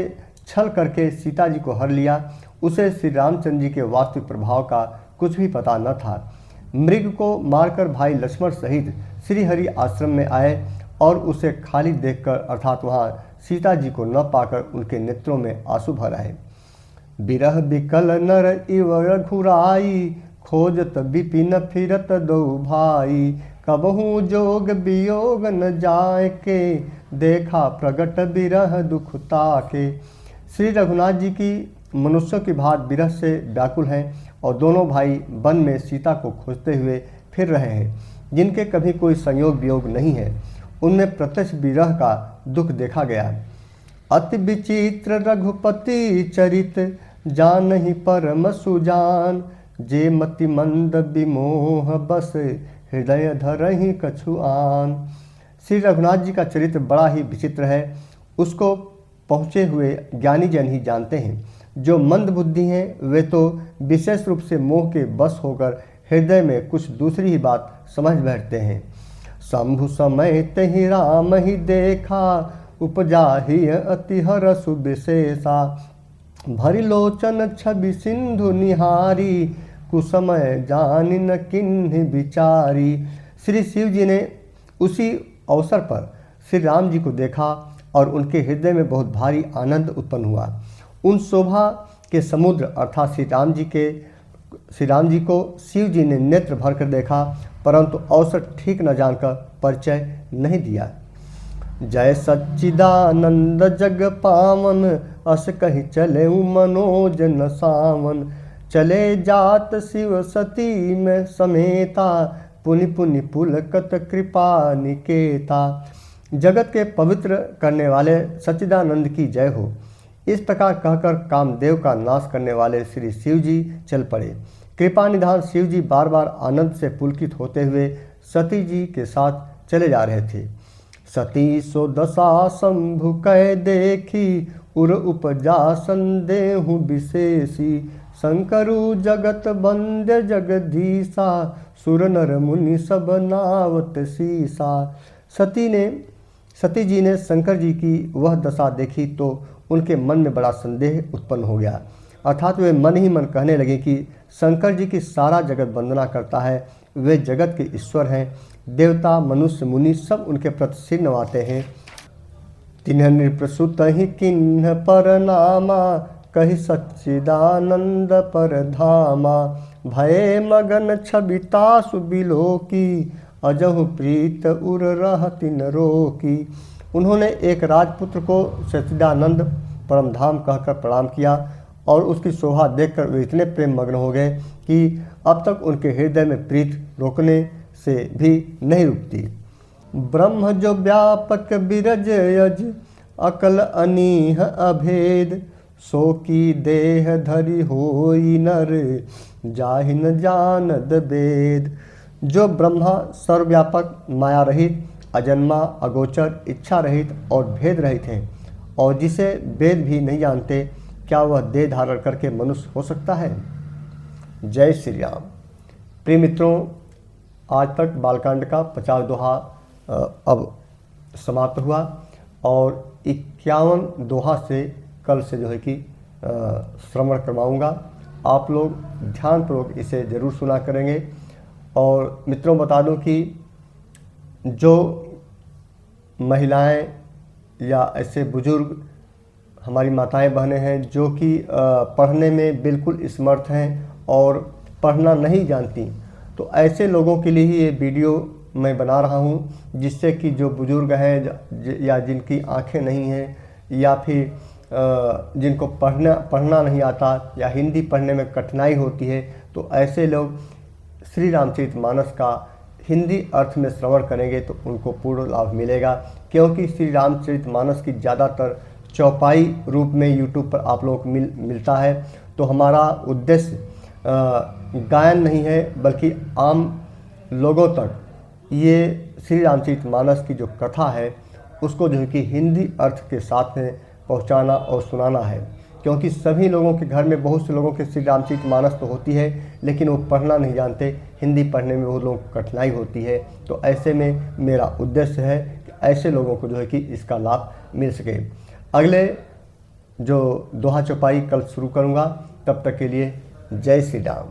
छल करके सीता जी को हर लिया। उसे श्री रामचंद्र जी के वास्तविक प्रभाव का कुछ भी पता न था। मृग को मारकर भाई लक्ष्मण सहित श्री हरि आश्रम में आए और उसे खाली देखकर अर्थात वहाँ सीता जी को न पाकर उनके नेत्रों में आंसू भर आए। बिरह बिकल नर इव रघुराई, खोजत विपिन फिरत दो भाई। कबहू जोग वियोग न जाए के, देखा प्रगट बिरह दुख ताके। श्री रघुनाथ जी की मनुष्यों की भांत बिरह से व्याकुल हैं और दोनों भाई वन में सीता को खोजते हुए फिर रहे हैं, जिनके कभी कोई संयोग वियोग नहीं है। उनमें प्रत्यक्ष विरह का दुख देखा गया। अति विचित्र रघुपति चरित, जानहि परम सुजान। जे मति मंद विमोह बस, हृदय धरहि कछु आन। श्री रघुनाथ जी का चरित्र बड़ा ही विचित्र है। उसको पहुँचे हुए ज्ञानी जन ही जानते हैं। जो मंद बुद्धि हैं वे तो विशेष रूप से मोह के बस होकर हृदय में कुछ दूसरी ही बात समझ बैठते हैं। शंभु समय तहि राम ही देखा, उपजा ही अति हरस विशेषा। भरि लोचन छवि सिंधु निहारी, कुसमय जानि न किन्हि विचारी। श्री शिव जी ने उसी अवसर पर श्री राम जी को देखा और उनके हृदय में बहुत भारी आनंद उत्पन्न हुआ। उन शोभा के समुद्र अर्थात श्री राम जी को शिव जी ने नेत्र भर कर देखा, परंतु अवसर ठीक न जानकर परिचय नहीं दिया। जय सच्चिदानंद जग पावन, अस कहि चले मनोज न सावन। चले जात शिव सती में समेता, पुनि पुनि पुलकत कृपा निकेता। जगत के पवित्र करने वाले सच्चिदानंद की जय हो। इस प्रकार कहकर कामदेव का नाश करने वाले श्री शिव जी चल पड़े। कृपा निधान शिव जी बार बार आनंद से पुलकित होते हुए सती जी के साथ चले जा रहे थे। सती सो दशा शंभु कह देखी, उर उपजा संदेहु विशेषी। शंकरु जगत बंद्य जगदीशा, सुर नर मुनि सब नावत सीसा। सती जी ने शंकर जी की वह दशा देखी तो उनके मन में बड़ा संदेह उत्पन्न हो गया, अर्थात वे मन ही मन कहने लगे कि शंकर जी की सारा जगत वंदना करता है, वे जगत के ईश्वर हैं। देवता मनुष्य मुनि सब उनके प्रति सिर नवाते हैं। तिन्ह नृप्रसुत ही किन्ह पर नामा, कहि सच्चिदानंद पर धामा। भये मगन छबितासु बिलोकी, अजहु प्रीत उर रहति न रोकी। उन्होंने एक राजपुत्र को सच्चिदानंद परम धाम कहकर प्रणाम किया और उसकी शोभा देखकर वे इतने प्रेम मग्न हो गए कि अब तक उनके हृदय में प्रीत रोकने से भी नहीं रुकती। ब्रह्म जो व्यापक बिरज यज, अकल अनीह अभेद। सो की देह धरि होई नर, जाहि न जानद वेद। जो ब्रह्मा सर्वव्यापक माया रहित अजन्मा अगोचर इच्छा रहित और भेद रहित हैं और जिसे वेद भी नहीं जानते, क्या वह देह धारण करके मनुष्य हो सकता है? जय श्री राम। प्रिय मित्रों, आज तक बालकांड का 50 दोहा अब समाप्त हुआ और 51 दोहा से कल से जो है कि श्रवण करवाऊँगा। आप लोग ध्यानपूर्वक इसे ज़रूर सुना करेंगे। और मित्रों बता दूं कि जो महिलाएं या ऐसे बुजुर्ग हमारी माताएं बहनें हैं जो कि पढ़ने में बिल्कुल असमर्थ हैं और पढ़ना नहीं जानती, तो ऐसे लोगों के लिए ही ये वीडियो मैं बना रहा हूँ, जिससे कि जो बुजुर्ग हैं या जिनकी आंखें नहीं हैं या फिर जिनको पढ़ना नहीं आता या हिंदी पढ़ने में कठिनाई होती है, तो ऐसे लोग श्री रामचरितमानस का हिंदी अर्थ में श्रवण करेंगे तो उनको पूर्ण लाभ मिलेगा। क्योंकि श्री रामचरितमानस की ज़्यादातर चौपाई रूप में यूट्यूब पर आप लोगों को मिलता है। तो हमारा उद्देश्य गायन नहीं है, बल्कि आम लोगों तक ये श्री रामचरितमानस की जो कथा है उसको जो है कि हिंदी अर्थ के साथ में पहुंचाना और सुनाना है। क्योंकि सभी लोगों के घर में बहुत से लोगों के श्री रामचरितमानस तो होती है, लेकिन वो पढ़ना नहीं जानते, हिंदी पढ़ने में वो लोगों को कठिनाई होती है। तो ऐसे में मेरा उद्देश्य है कि ऐसे लोगों को जो है कि इसका लाभ मिल सके। अगले जो दोहा चौपाई कल शुरू करूँगा, तब तक के लिए जय श्री राम।